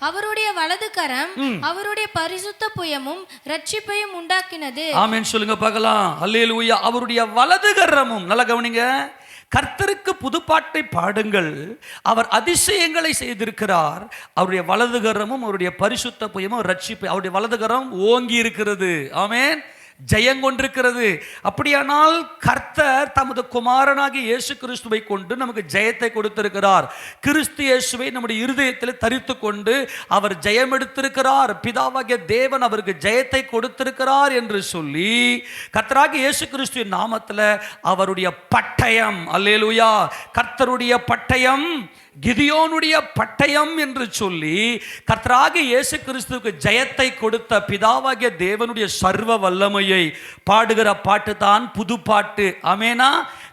அவருடைய வலது கரம் அவருடைய பரிசுத்த புயமும் ரட்சிப்பையும் உண்டாக்கினது. ஆமென் சொல்லுங்க பார்க்கலாம். அல்லேலூயா. அவருடைய வலது கரமும், நல்லா கவனிங்க, கர்த்தருக்கு புதுப்பாட்டை பாடுங்கள், அவர் அதிசயங்களை செய்திருக்கிறார். அவருடைய வலது கரமும் அவருடைய பரிசுத்த புயமும் ரட்சிப்பை, அவருடைய வலது கரம் ஓங்கி இருக்கிறது. ஆமென். ஜெயங்கொண்டிருக்கிறது. அப்படியானால் கர்த்தர் தமது குமாரனாகிய இயேசு கிறிஸ்துவை கொண்டு நமக்கு ஜெயத்தை கொடுத்திருக்கிறார். கிறிஸ்து இயேசுவை நம்முடைய இருதயத்தில் தரித்து கொண்டு அவர் ஜெயம் எடுத்திருக்கிறார். பிதாவாகிய தேவன் அவருக்கு ஜெயத்தை கொடுத்திருக்கிறார் என்று சொல்லி கர்த்தராகிய இயேசு கிறிஸ்துவின் நாமத்தில் அவருடைய பட்டயம், அல்லேலூயா, கர்த்தருடைய பட்டயம், கிதியோனுடைய பட்டயம் என்று சொல்லி கர்த்தராகிய இயேசு கிறிஸ்துவுக்கு ஜெயத்தை கொடுத்த பிதாவாகிய தேவனுடைய சர்வ வல்லமையை பாடுகிற பாட்டு தான் புதுப்பாட்டு. ஆமெனா.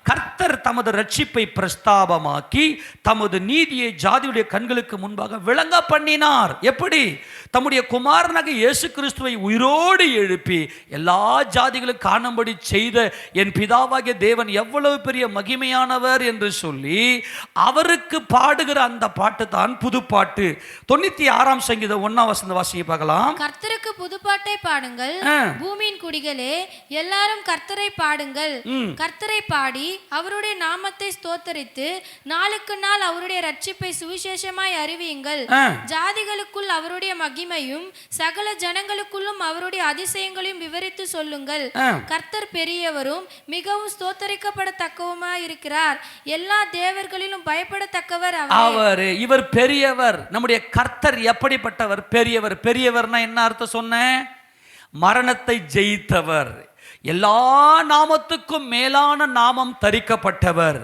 கர்த்தர் தமது ரட்சிப்பை பிரஸ்தாபமாக்கி தமது நீதியை ஜாதியுடைய கண்களுக்கு முன்பாக விளங்க பண்ணினார். எப்படி? தம்முடைய குமாரனாக இயேசு கிறிஸ்துவை உயிரோடு எழுப்பி எல்லா ஜாதிகளும் காணும்படி செய்த என் பிதாவாகிய தேவன் எவ்வளவு பெரிய மகிமையானவர் என்று சொல்லி அவருக்கு பாடுகிற அந்த பாட்டு தான் புதுப்பாட்டு. 96ஆம் சங்கீதம் 1ஆம் வசனம் வாசிக்க பார்க்கலாம். கர்த்தருக்கு புதுப்பாட்டை பாடுங்கள், பூமியின் குடிகளே எல்லாரும் கர்த்தரை பாடுங்கள். கர்த்தரை பாடி அவருடைய நாமத்தை ஸ்தோத்தரித்து நாளுக்கு நாள் அவருடைய ரட்சிப்பை சுவிசேஷமாய் அறிவியுங்கள். ஜாதிகளுக்குள் அவருடைய மகிமையும் சகல ஜனங்களுக்குள்ளும் அவருடைய அதிசயங்களையும் விவரித்து சொல்லுங்கள். கர்த்தர் பெரியவரும் மிகவும் ஸ்தோத்தரிக்கப்படத்தக்கவுமாய் இருக்கிறார். எல்லா தேவர்களிலும் பயப்படத்தக்கவர் அவர். இவர் பெரியவர். நம்முடைய கர்த்தர் எப்படிப்பட்டவர்? பெரியவர். பெரியவர்னா என்ன அர்த்தம் சொன்ன? மரணத்தை ஜெயித்தவர். எல்லா நாமத்துக்கும் மேலான நாமம் தரிக்கப்பட்டவர்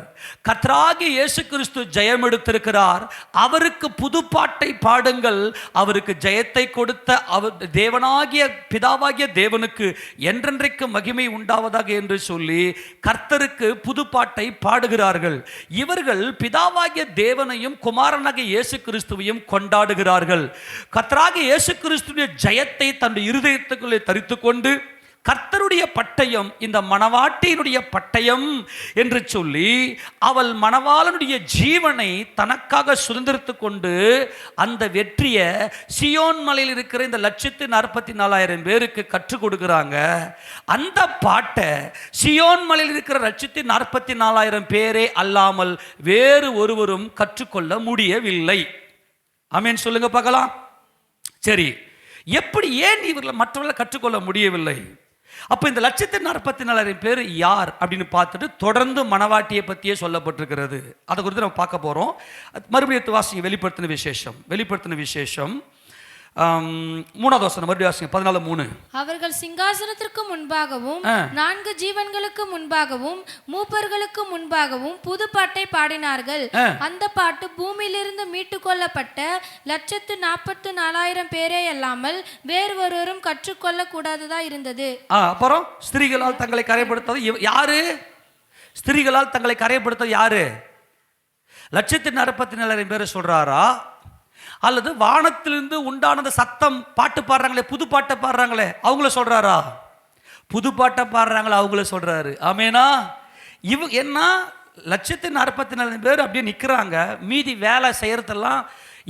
கர்த்தராகிய இயேசு கிறிஸ்து ஜெயம் எடுத்திருக்கிறார். அவருக்கு புதுப்பாட்டை பாடுங்கள். அவருக்கு ஜெயத்தை கொடுத்த அவர் தேவனாகிய பிதாவாகிய தேவனுக்கு என்றென்றைக்கு மகிமை உண்டாவதாக என்று சொல்லி கர்த்தருக்கு புதுப்பாட்டை பாடுகிறார்கள். இவர்கள் பிதாவாகிய தேவனையும் குமாரனாகிய இயேசு கிறிஸ்துவையும் கொண்டாடுகிறார்கள். கர்த்தராகிய இயேசு கிறிஸ்துவின் ஜெயத்தை தன்னுடைய இருதயத்துக்குள்ளே தரித்துக் கொண்டு கர்த்தருடைய பட்டயம் இந்த மணவாட்டியினுடைய பட்டயம் என்று சொல்லி அவள் மணவாளனுடைய ஜீவனை தனக்காக சுதந்திரத்து கொண்டு அந்த வெற்றியை சியோன் மலையில் இருக்கிற இந்த 144,000 பேருக்கு கற்றுக் கொடுக்குறாங்க. அந்த பாட்டை சியோன் மலையில் இருக்கிற 144,000 பேரே அல்லாமல் வேறு ஒருவரும் கற்றுக்கொள்ள முடியவில்லை. ஆமென் சொல்லுங்க பார்க்கலாம். சரி, எப்படி ஏன் இவர்கள் மற்றவர்களை கற்றுக்கொள்ள முடியவில்லை? அப்போ இந்த 144,000 பேர் யார் அப்படின்னு பார்த்துட்டு தொடர்ந்து மணவாட்டியை பற்றியே சொல்லப்பட்டிருக்கிறது. அதை குறித்து நம்ம பார்க்க போகிறோம். மறுபடியும் வாசிங்க வெளிப்படுத்தின விசேஷம் 3வது வசனம் மறுபடியும் வாசிங்க 14:3. அவர்கள் சிங்காசனத்திற்கு முன்பாகவும் 4 ஜீவன்களுக்கு முன்பாகவும் மூப்பர்களுக்கு முன்பாகவும் புது பாட்டை பாடினார்கள். அந்த பாட்டு பூமியிலிருந்து மீட்டு கொள்ளப்பட்ட 144,000 பேரே அல்லாமல் வேறு ஒருவரும் கற்றுக்கொள்ள கூடாததா இருந்தது. அப்புறம் ஸ்திரீகளால் தங்களை கரைப்படுத்தது யாரு? ஸ்திரீகளால் தங்களை கரைப்படுத்தது யாரு? 144,000 பேரை சொல்றாரா, அல்லது வானத்திலிருந்து உண்டானது சத்தம் பாட்டு பாடுறாங்களே புது பாட்டை பாடுறாங்களே அவங்கள சொல்றாரா? புது பாட்டை பாடுறாங்களே அவங்கள சொல்றாரு. ஆமேனா? இவங்க என்ன 144,000 பேர் அப்படியே நிற்கிறாங்க. மீதி வேலை செய்யறதெல்லாம்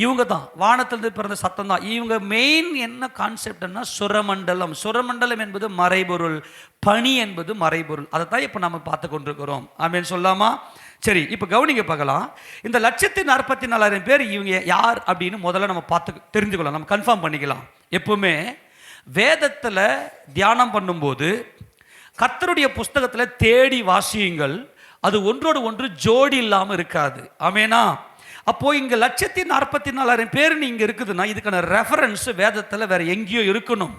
இவங்க தான், வானத்திலிருந்து பிறந்த சத்தம் தான். இவங்க மெயின் என்ன கான்செப்ட்னா சுரமண்டலம் என்பது மறைபொருள், பனி என்பது மறைபொருள். அதை தான் இப்போ நம்ம பார்த்து கொண்டிருக்கிறோம். ஆமேன் சொல்லாமா? சரி, இப்போ கவனிங்க பார்க்கலாம். இந்த 144,000 பேர் இவங்க யார் அப்படின்னு முதல்ல நம்ம பார்த்து தெரிஞ்சுக்கலாம், நம்ம கன்ஃபார்ம் பண்ணிக்கலாம். எப்பவுமே வேதத்தில் தியானம் பண்ணும்போது கர்த்தருடைய புஸ்தகத்தில் தேடி வாசியுங்கள். அது ஒன்றோடு ஒன்று ஜோடி இல்லாமல் இருக்காது. ஆமேனா? அப்போ இங்கே 144,000 பேர் இங்கே இருக்குதுன்னா இதுக்கான ரெஃபரன்ஸ் வேதத்தில் வேற எங்கேயோ இருக்கணும்.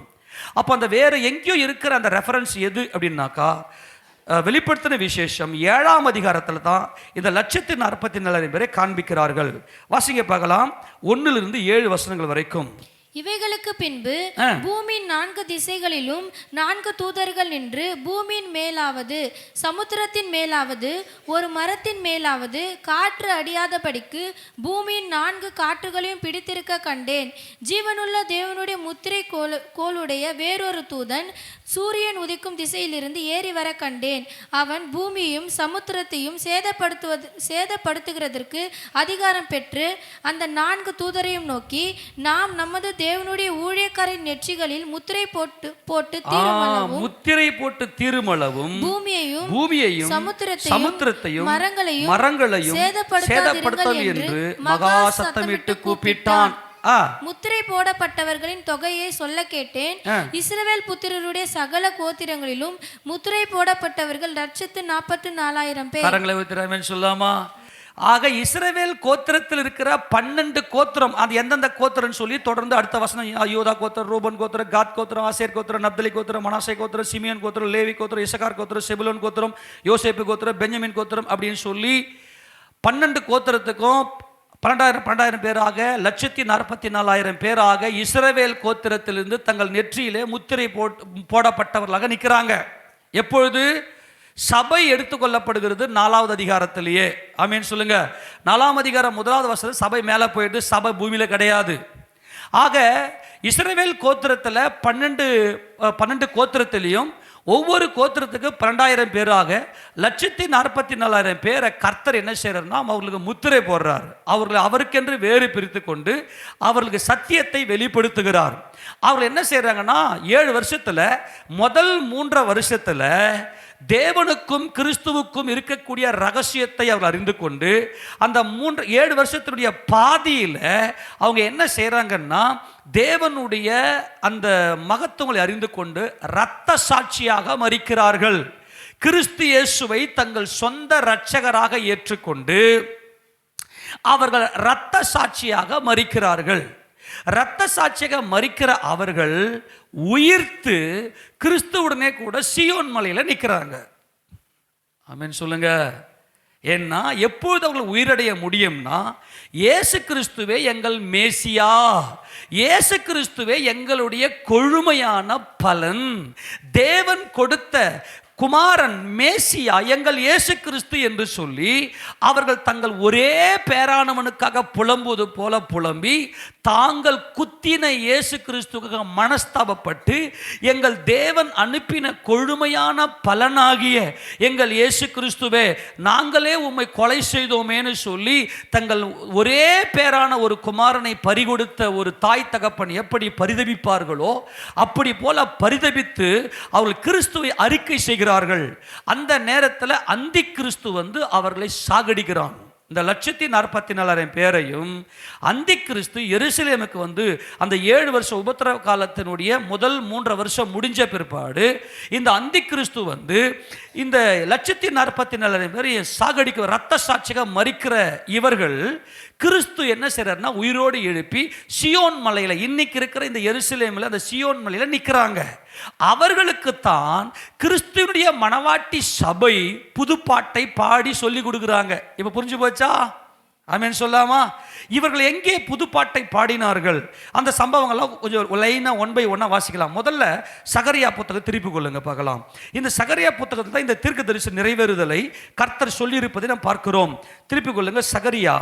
அப்போ அந்த வேற எங்கேயோ இருக்கிற அந்த ரெஃபரன்ஸ் எது அப்படின்னாக்கா வெளிப்படுத்தின விசேஷம் 7ஆம் அதிகாரத்தில் தான் இந்த 144,000 பேரை காண்பிக்கிறார்கள். வாசிங்க பார்க்கலாம் 1 to 7 வசனங்கள் வரைக்கும். இவைகளுக்கு பின்பு பூமியின் 4 திசைகளிலும் 4 தூதர்கள் நின்று பூமியின் மேலாவது சமுத்திரத்தின் மேலாவது ஒரு மரத்தின் மேலாவது காற்று அடியாதபடிக்கு பூமியின் 4 காற்றுகளையும் பிடித்திருக்க கண்டேன். ஜீவனுள்ள தேவனுடைய முத்திரை கோளுடைய வேறொரு தூதன் சூரியன் உதிக்கும் திசையிலிருந்து ஏறி வர கண்டேன். அவன் பூமியையும் சமுத்திரத்தையும் சேதப்படுத்துகிறதற்கு அதிகாரம் பெற்று அந்த 4 தூதரையும் நோக்கி, நாம் நமது தேவனுடைய ஊழியக்காரின் நெற்றிகளில் முத்திரை போட்டு தீருமளவும் பூமியையும் சமுத்திரத்தையும் மரங்களையும் சேதப்படுத்தாதீர்கள் என்று மகா சத்தமிட்டு கூப்பிட்டான். முத்திரை போடப்பட்டவர்களின் தொகையை சொல்ல கேட்டேன். இஸ்ரவேல் புத்திரருடைய சகல கோத்திரங்களிலும் முத்திரை போடப்பட்டவர்கள் 144,000 பேர். சொல்லாமா? ஆக இஸ்ரவேல் கோத்திரத்தில் இருக்கிற 12 கோத்திரம், அது எந்தெந்த கோத்திரம் சொல்லி தொடர்ந்து அடுத்த வசனம் யூதா கோத்திரம், ரூபன் கோத்திரம், காத் கோத்திரம், ஆசேர் கோத்திரம், நப்தலி கோத்திரம், மனாசே கோத்திரம், சிமியன் கோத்திரம், லேவி கோத்திரம், இசக்கார் கோத்திரம், செபுலோன் கோத்திரம், யோசேப்பு கோத்திரம், பெஞ்சமின் கோத்திரம் அப்படின்னு சொல்லி 12 கோத்திரத்துக்கும் 12,000 பேராக 144,000 பேராக இஸ்ரவேல் கோத்திரத்திலிருந்து தங்கள் நெற்றியிலே முத்திரை போடப்பட்டவர்களாக நிற்கிறாங்க. எப்பொழுது சபை எடுத்துக்கொள்ளப்படுகிறது 4வது அதிகாரத்திலேயே. ஆமீன் சொல்லுங்க. 4ஆம் அதிகாரம் 1வது வசனம் சபை மேலே போயிட்டு சபை பூமியில கிடையாது. ஆக இஸ்ரவேல் கோத்திரத்தில் 12 கோத்திரத்திலையும் ஒவ்வொரு கோத்திரத்துக்கு 12,000 பேராக 144,000 பேரை கர்த்தர் என்ன செய்யறாருன்னா அவர்களுக்கு முத்திரை போடுறார். அவருக்கென்று வேறு பிரித்து கொண்டு அவர்களுக்கு சத்தியத்தை வெளிப்படுத்துகிறார். அவர்கள் என்ன செய்யறாங்கன்னா 7 வருஷத்துல முதல் 3 வருஷத்துல தேவனுக்கும் கிறிஸ்துவுக்கும் இருக்கக்கூடிய ரகசியத்தை அவர் அறிந்து கொண்டு அந்த 7 வருஷத்தினுடைய பாதியில் அவங்க என்ன செய்கிறாங்கன்னா தேவனுடைய அந்த மகத்துவங்களை அறிந்து கொண்டு இரத்த சாட்சியாக மரிக்கிறார்கள். கிறிஸ்து இயேசுவை தங்கள் சொந்த இரட்சகராக ஏற்றுக்கொண்டு அவர்கள் இரத்த சாட்சியாக மரிக்கிறார்கள். இரத்த சாட்சியாக மரிக்கிற அவர்கள் உயிர்த்து கிறிஸ்துவுடனே கூட சீயோன் மலையில நிற்கிறாங்க. ஆமென் சொல்லுங்க. ஏன்னா எப்பொழுது அவர்கள் உயிரடைய முடியும்னா, இயேசு கிறிஸ்துவே எங்கள் மேசியா, இயேசு கிறிஸ்துவே எங்களுடைய கொழுமையான பலன், தேவன் கொடுத்த குமாரன் மேசியா எங்கள் இயேசு கிறிஸ்து என்று சொல்லி அவர்கள் தங்கள் ஒரே பேரானவனுக்காக புலம்புவது போல புலம்பி தாங்கள் குத்தின இயேசு கிறிஸ்துக்காக மனஸ்தாபப்பட்டு எங்கள் தேவன் அனுப்பின கொழுமையான பலனாகிய எங்கள் இயேசு கிறிஸ்துவே நாங்களே உம்மை கொலை செய்தோமேன்னு சொல்லி தங்கள் ஒரே பேரான ஒரு குமாரனை பறிகொடுத்த ஒரு தாய் தகப்பன் எப்படி பரிதபிப்பார்களோ அப்படி போல பரிதபித்து அவர்கள் கிறிஸ்துவை அறிக்கை செய்கிறார்கள். அந்த நேரத்தில் அந்தி கிறிஸ்து வந்து அவர்களை சாகடிக்கிறான். இந்த 144,000 பேரையும் அந்தி கிறிஸ்து எருசலேமுக்கு வந்து அந்த 7 வருஷ உபத்திரவ காலத்தினுடைய முதல் 3 வருஷம் முடிஞ்ச பிற்பாடு இந்த அந்தி கிறிஸ்து வந்து இந்த 144,000 பேரை சாகடிக்க இரத்த சாட்சியாக மரிக்கிற இவர்கள் கிறிஸ்து என்ன செய்றாருன்னா உயிரோடு எழுப்பி சியோன் மலையில இன்னைக்கு இருக்கிற இந்த எருசலேமில் அந்த சியோன் மலையில நிற்கிறாங்க. அவர்களுக்குத்தான் கிறிஸ்துவனுடைய மணவாட்டி சபை புதுப்பாட்டை பாடி சொல்லி கொடுக்குறாங்க. இப்ப புரிஞ்சு போச்சா? ஆமென் சொல்லாமா? இவர்கள் எங்கே புதுப்பாட்டை பாடினார்கள்? அந்த சம்பவங்கள்லாம் கொஞ்சம் லைனா 1 by 1 வாசிக்கலாம். முதல்ல சகரியா புத்தகம் திருப்பி கொள்ளுங்க பார்க்கலாம். இந்த சகரியா புத்தகத்தில் தான் இந்த தீர்க்கதரிசன நிறைவேறுதலை கர்த்தர் சொல்லியிருப்பதை நாம் பார்க்கிறோம். திருப்பி கொள்ளுங்க. சகரியா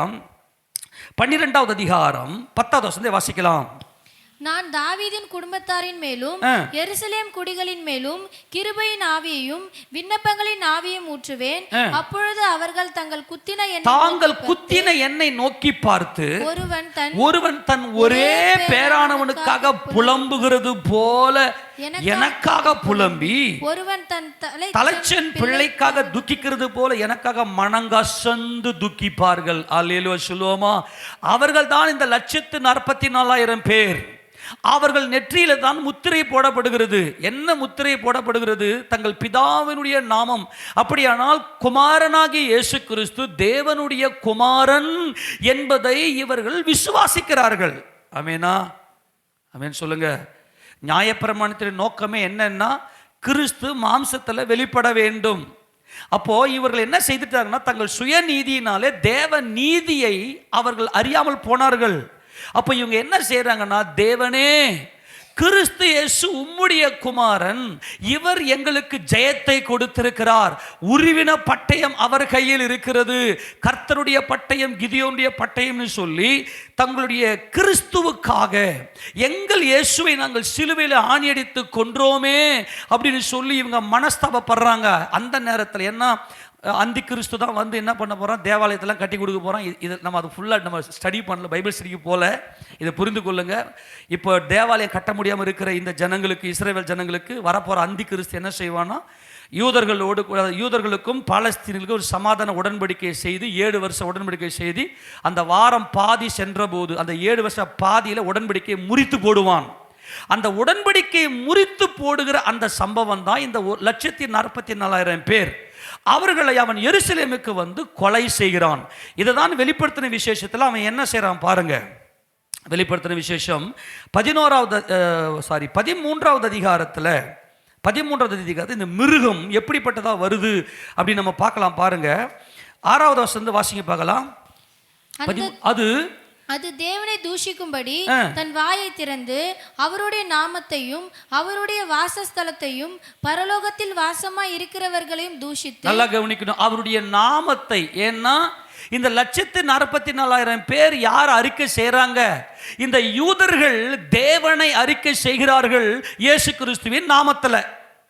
12வது அதிகாரம் 10வது வசனத்தை வாசிக்கலாம். நான் தாவீதின் குடும்பத்தாரின் மேலும் எருசலேம் குடிகளின் மேலும் கிருபையின் ஆவியையும் விண்ணப்பங்களின் ஆவியையும் ஊற்றுவேன். அப்பொழுது அவர்கள் தாங்கள் குத்தின எண்ணெய் நோக்கி பார்த்து ஒருவன் தன் ஒரே பேரானவனுக்காக புலம்புகிறது போல எனக்காக புலம்பி ஒருவன் தன் தலைச்சன் பிள்ளைக்காக துக்கிக்கிறது போல எனக்காக மனங்கசந்து துக்கிப்பார்கள். அல்லேலூயா சொல்லுவோமா? அவர்கள் தான் இந்த 144,000 பேர். அவர்கள் நெற்றியில தான் முத்திரை போடப்படுகிறது. என்ன முத்திரை போடப்படுகிறது? தங்கள் பிதாவினுடைய நாமம். அப்படியானால் குமாரனாகிய இயேசு கிறிஸ்து தேவனுடைய குமாரன் என்பதை இவர்கள் விசுவாசிக்கிறார்கள். ஆமெனா? ஆமென் சொல்லுங்க. நியாயப்பிரமாணத்தின் நோக்கமே என்னன்னா கிறிஸ்து மாம்சத்தில் வெளிப்பட வேண்டும். அப்போ இவர்கள் என்ன செய்துட்டாங்கன்னா தங்கள் சுயநீதியினாலே தேவ நீதியை அவர்கள் அறியாமல் போனார்கள். அப்போ இவங்க என்ன செய்றாங்கன்னா, தேவனே கிறிஸ்து இயேசு உம்முடைய குமாரன், இவர் எங்களுக்கு ஜெயத்தை கொடுத்திருக்கிறார். உருவின பட்டயம் அவர் கையில் இருக்கிறது, கர்த்தருடைய பட்டயம் கிதியோனுடைய பட்டயம்னு சொல்லி தங்களுடைய கிறிஸ்துவுக்காக எங்கள் இயேசுவை நாங்கள் சிலுவையில் ஆணியடித்து கொன்றோமே அப்படின்னு சொல்லி இவங்க மனஸ்தாபப்படுறாங்க. அந்த நேரத்தில் என்ன அந்தி கிறிஸ்து தான் வந்து என்ன பண்ண போகிறான்? தேவாலயத்தெல்லாம் கட்டி கொடுக்க போகிறான். இது நம்ம அது ஃபுல்லாக நம்ம ஸ்டடி பண்ணல, பைபிள் ஸ்டடிக்கு போல. இதை புரிந்து கொள்ளுங்க. இப்போ தேவாலயம் கட்ட முடியாமல் இருக்கிற இந்த ஜனங்களுக்கு, இஸ்ரவேல் ஜனங்களுக்கு வரப்போகிற அந்தி கிறிஸ்து என்ன செய்வான்னா, யூதர்களுக்கும் பாலஸ்தீனுக்கும் ஒரு சமாதான உடன்படிக்கையை செய்து 7 வருஷ உடன்படிக்கை செய்து அந்த வாரம் பாதி சென்ற போது அந்த 7 வருஷ பாதியில் உடன்படிக்கையை முறித்து போடுவான். அந்த உடன்படிக்கையை முறித்து போடுகிற அந்த சம்பவம் தான் இந்த 144,000 பேர். அவர்களை அவன் எருசலேமுக்கு வந்து கொலை செய்கிறான். இதுதான் வெளிப்படுத்தின விசேஷத்தில் அவன் என்ன செய்கிறான் பாருங்க. வெளிப்படுத்தின விசேஷம் 13வது அதிகாரத்தில் இந்த மிருகம் எப்படிப்பட்டதா வருது அப்படின்னு நம்ம பார்க்கலாம். பாருங்க 6வது வசனம் வாசிங்க பார்க்கலாம். அது தேவனை தூஷிக்கும்படி தன் வாயை திறந்து அவருடைய நாமத்தையும் அவருடைய வாசஸ்தலத்தையும் பரலோகத்தில் வாசமாய் இருக்கிறவர்களையும் தூஷித்து. நல்லா கவனிக்கணும், அவருடைய நாமத்தை. ஏன்னா இந்த 144,000 பேர் யார் அறிக்கை செய்றாங்க? இந்த யூதர்கள் தேவனை அறிக்கை செய்கிறார்கள் இயேசு கிறிஸ்துவின் நாமத்தில்.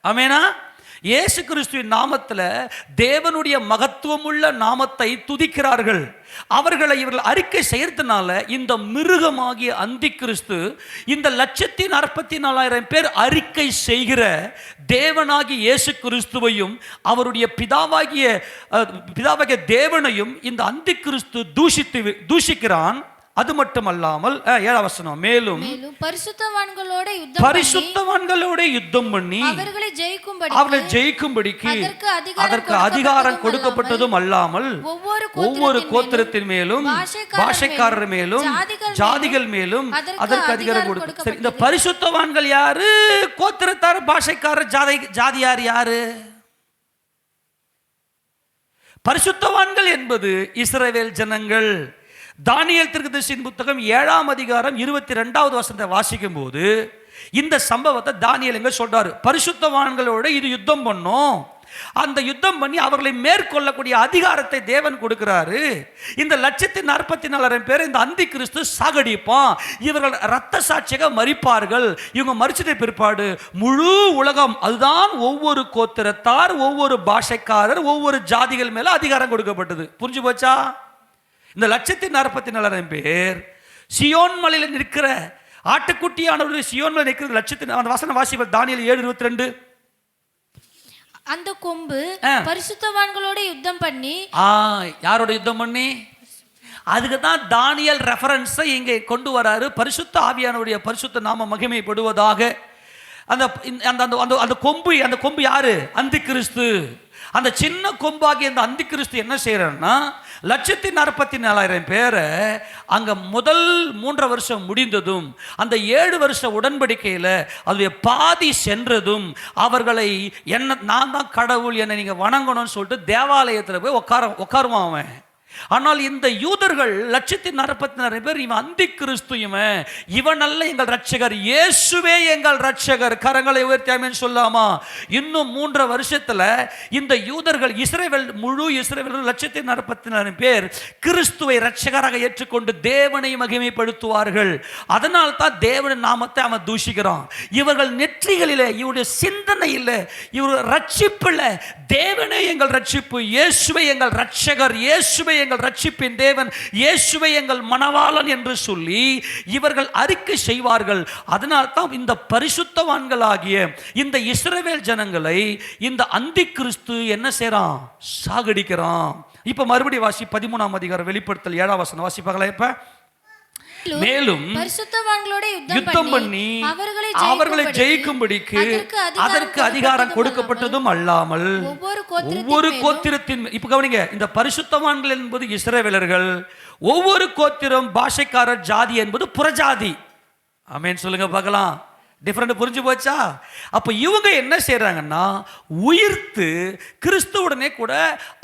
ஆமெனா? இயேசு கிறிஸ்துவின் நாமத்தில் தேவனுடைய மகத்துவமுள்ள நாமத்தை துதிக்கிறார்கள். அவர்களை இவர்கள் அறிக்கை செய்யறதுனால இந்த மிருகமாகிய அந்தி கிறிஸ்து இந்த 144,000 பேர் அறிக்கை செய்கிற தேவனாகிய இயேசு கிறிஸ்துவையும் அவருடைய பிதாவாகிய தேவனையும் இந்த அந்தி கிறிஸ்து தூஷிக்கிறான். அது மட்டுமல்லாமல் 7ஆம் வசனம், மேலும் பரிசுத்தவான்களோட யுத்தம் பண்ணி அவர்களை ஜெயிக்கும்படிக்கு அதற்கு அதிகாரம் கொடுக்கப்பட்டதும் அல்லாமல் ஒவ்வொரு கோத்திரத்தின் மேலும் பாஷைக்காரர் மேலும் ஜாதிகள் மேலும் அதற்கு அதிகாரம் கொடுக்க. சரி, இந்த பரிசுத்தவான்கள் யாரு? கோத்திரத்தார், பாஷைக்காரர், ஜாதியார் யாரு? பரிசுத்தவான்கள் என்பது இஸ்ரவேல் ஜனங்கள். தானியேல் தீர்க்கதரிசியின் புத்தகம் 7ஆம் அதிகாரம் 22வது வசனத்தை வாசிக்கும் போது இந்த சம்பவத்தை தானியேல் எங்க சொல்றாரு? பரிசுத்தவான்களோட இது யுத்தம் பண்ணும், அந்த யுத்தம் பண்ணி அவர்களை மேற்கொள்ளக்கூடிய அதிகாரத்தை தேவன் கொடுக்கிறாரு. இந்த 144,000 பேர் இந்த அந்தி கிறிஸ்து சாகடிப்பான், இவர்கள் இரத்த சாட்சியாக மரிப்பார்கள். இவங்க மரிச்சதை பிற்பாடு முழு உலகம், அதுதான் ஒவ்வொரு கோத்திரத்தார், ஒவ்வொரு பாஷைக்காரர், ஒவ்வொரு ஜாதிகள் மேல அதிகாரம் கொடுக்கப்பட்டது. புரிஞ்சு போச்சா? இந்த 144,000 பேர் சியோன் மலையில் நிற்கிற ஆட்டுக்குட்டியானவர்கள், சியோன் மலையில் நிற்கிற அந்த வசன வாசிப்பர் தானியேல் 7:22. அந்த கொம்பு பரிசுத்தவான்களோட யுத்தம் பண்ணி, யாரோட யுத்தம் பண்ணி? அதுக்கு தான் தானியேல் ரெஃபரன்ஸை இங்கே கொண்டு வராரு. பரிசுத்த ஆவியானவருடைய பரிசுத்த நாம மகிமைப்படுவதாக. அந்த கொம்பு யாரு? அந்தி கிறிஸ்து. அந்த சின்ன கொம்பாகிய அந்த அந்தி கிறிஸ்து என்ன செய்யறாருன்னா 144,000 பேரை அங்க முதல் 3 வருஷம் முடிந்ததும் அந்த 7 வருஷ உடன்படிக்கையில அதுடைய பாதி சென்றதும் அவர்களை நான் தான் கடவுள், என்னை நீங்க வணங்கணும்னு சொல்லிட்டு தேவாலயத்தில் போய் உட்காருவான் அவன். ஆனால் இந்த யூதர்கள் 144,000 பேர் இவன் அந்தி கிறிஸ்து, இவன் அல்ல எங்கள் ரட்சகர், இயேசுவே எங்கள் ரட்சகர், கரங்களை உயர்த்தி ஆமென் சொல்லாமா? இன்னும் 3 வருஷத்துல இந்த யூதர்கள் முழு இஸ்ரவேல் 144,000 பேர் கிறிஸ்துவை ரட்சகராக ஏற்றுக்கொண்டு தேவனை மகிமைப்படுத்துவார்கள். அதனால் தான் தேவனின் நாமத்தை அவன் தூஷிக்கிறான். இவர்கள் நெற்றிகளிலே, இவருடைய சிந்தனையில், இவருடைய ரட்சிப்பில் தேவனே எங்கள் ரட்சிப்பு, இயேசுவே எங்கள் ரட்சகர், இயேசுவே எங்கள் ரட்சிப்பின் தேவன், இயேசுவை எங்கள் மணவாளன் என்று சொல்லி இவர்கள் அறிக்கை செய்வார்கள். அதனால் தான் இந்த பரிசுத்தவான்களாகிய இந்த இஸ்ரவேல் ஜனங்களை இந்த அந்தி கிறிஸ்து என்ன செய்றான்? சாகடிக்கிறான். இப்ப மறுபடியும் வாசி 13ஆம் அதிகாரம் வெளிப்படுத்தல் 7ஆம் வசனம் வாசிப்பாங்களா? இப்ப மேலும் பரிசுத்தவான்களோட யுத்தம் பண்ணி அவர்களை ஜெயிக்கும்படிக்கு அதற்கு அதிகாரம் கொடுக்கப்பட்டதும் அல்லாமல் ஒவ்வொரு கோத்திரத்தின், இப்ப கவனிங்க, இந்த பரிசுத்தவான்கள் என்பது இஸ்ரவேலர்கள், ஒவ்வொரு கோத்திரம், பாஷைக்காரர், ஜாதி என்பது புறஜாதி. ஆமென் சொல்லுங்க பார்க்கலாம். டிஃபரெண்ட் புரிஞ்சு போச்சா? அப்ப இவங்க என்ன செய்யறாங்கன்னா உயிர்த்து கிறிஸ்துவுடனே கூட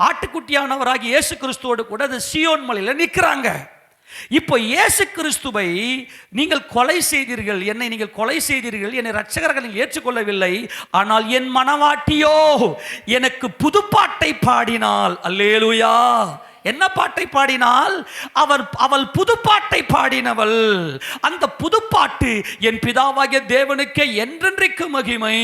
ஆட்டுக்குட்டியானவராகி இயேசு கிறிஸ்துவோடு கூட அந்த சியோன் மலையில நிற்கிறாங்க. இப்போ இயேசு கிறிஸ்துவை நீங்கள் கொலை செய்தீர்கள், என்னை நீங்கள் கொலை செய்தீர்கள், என்னை ரட்சகராக நீங்கள் ஏற்றுக்கொள்ளவில்லை. ஆனால் என் மனவாட்டியோ எனக்கு புதுப்பாட்டை பாடினாள். அல்லேலூயா. என்ன பாட்டை பாடினால்? அவள் புதுப்பாட்டை பாடினவள். அந்த புதுப்பாட்டு என் பிதாவாகிய தேவனுக்கே என்றென்றைக்கு மகிமை,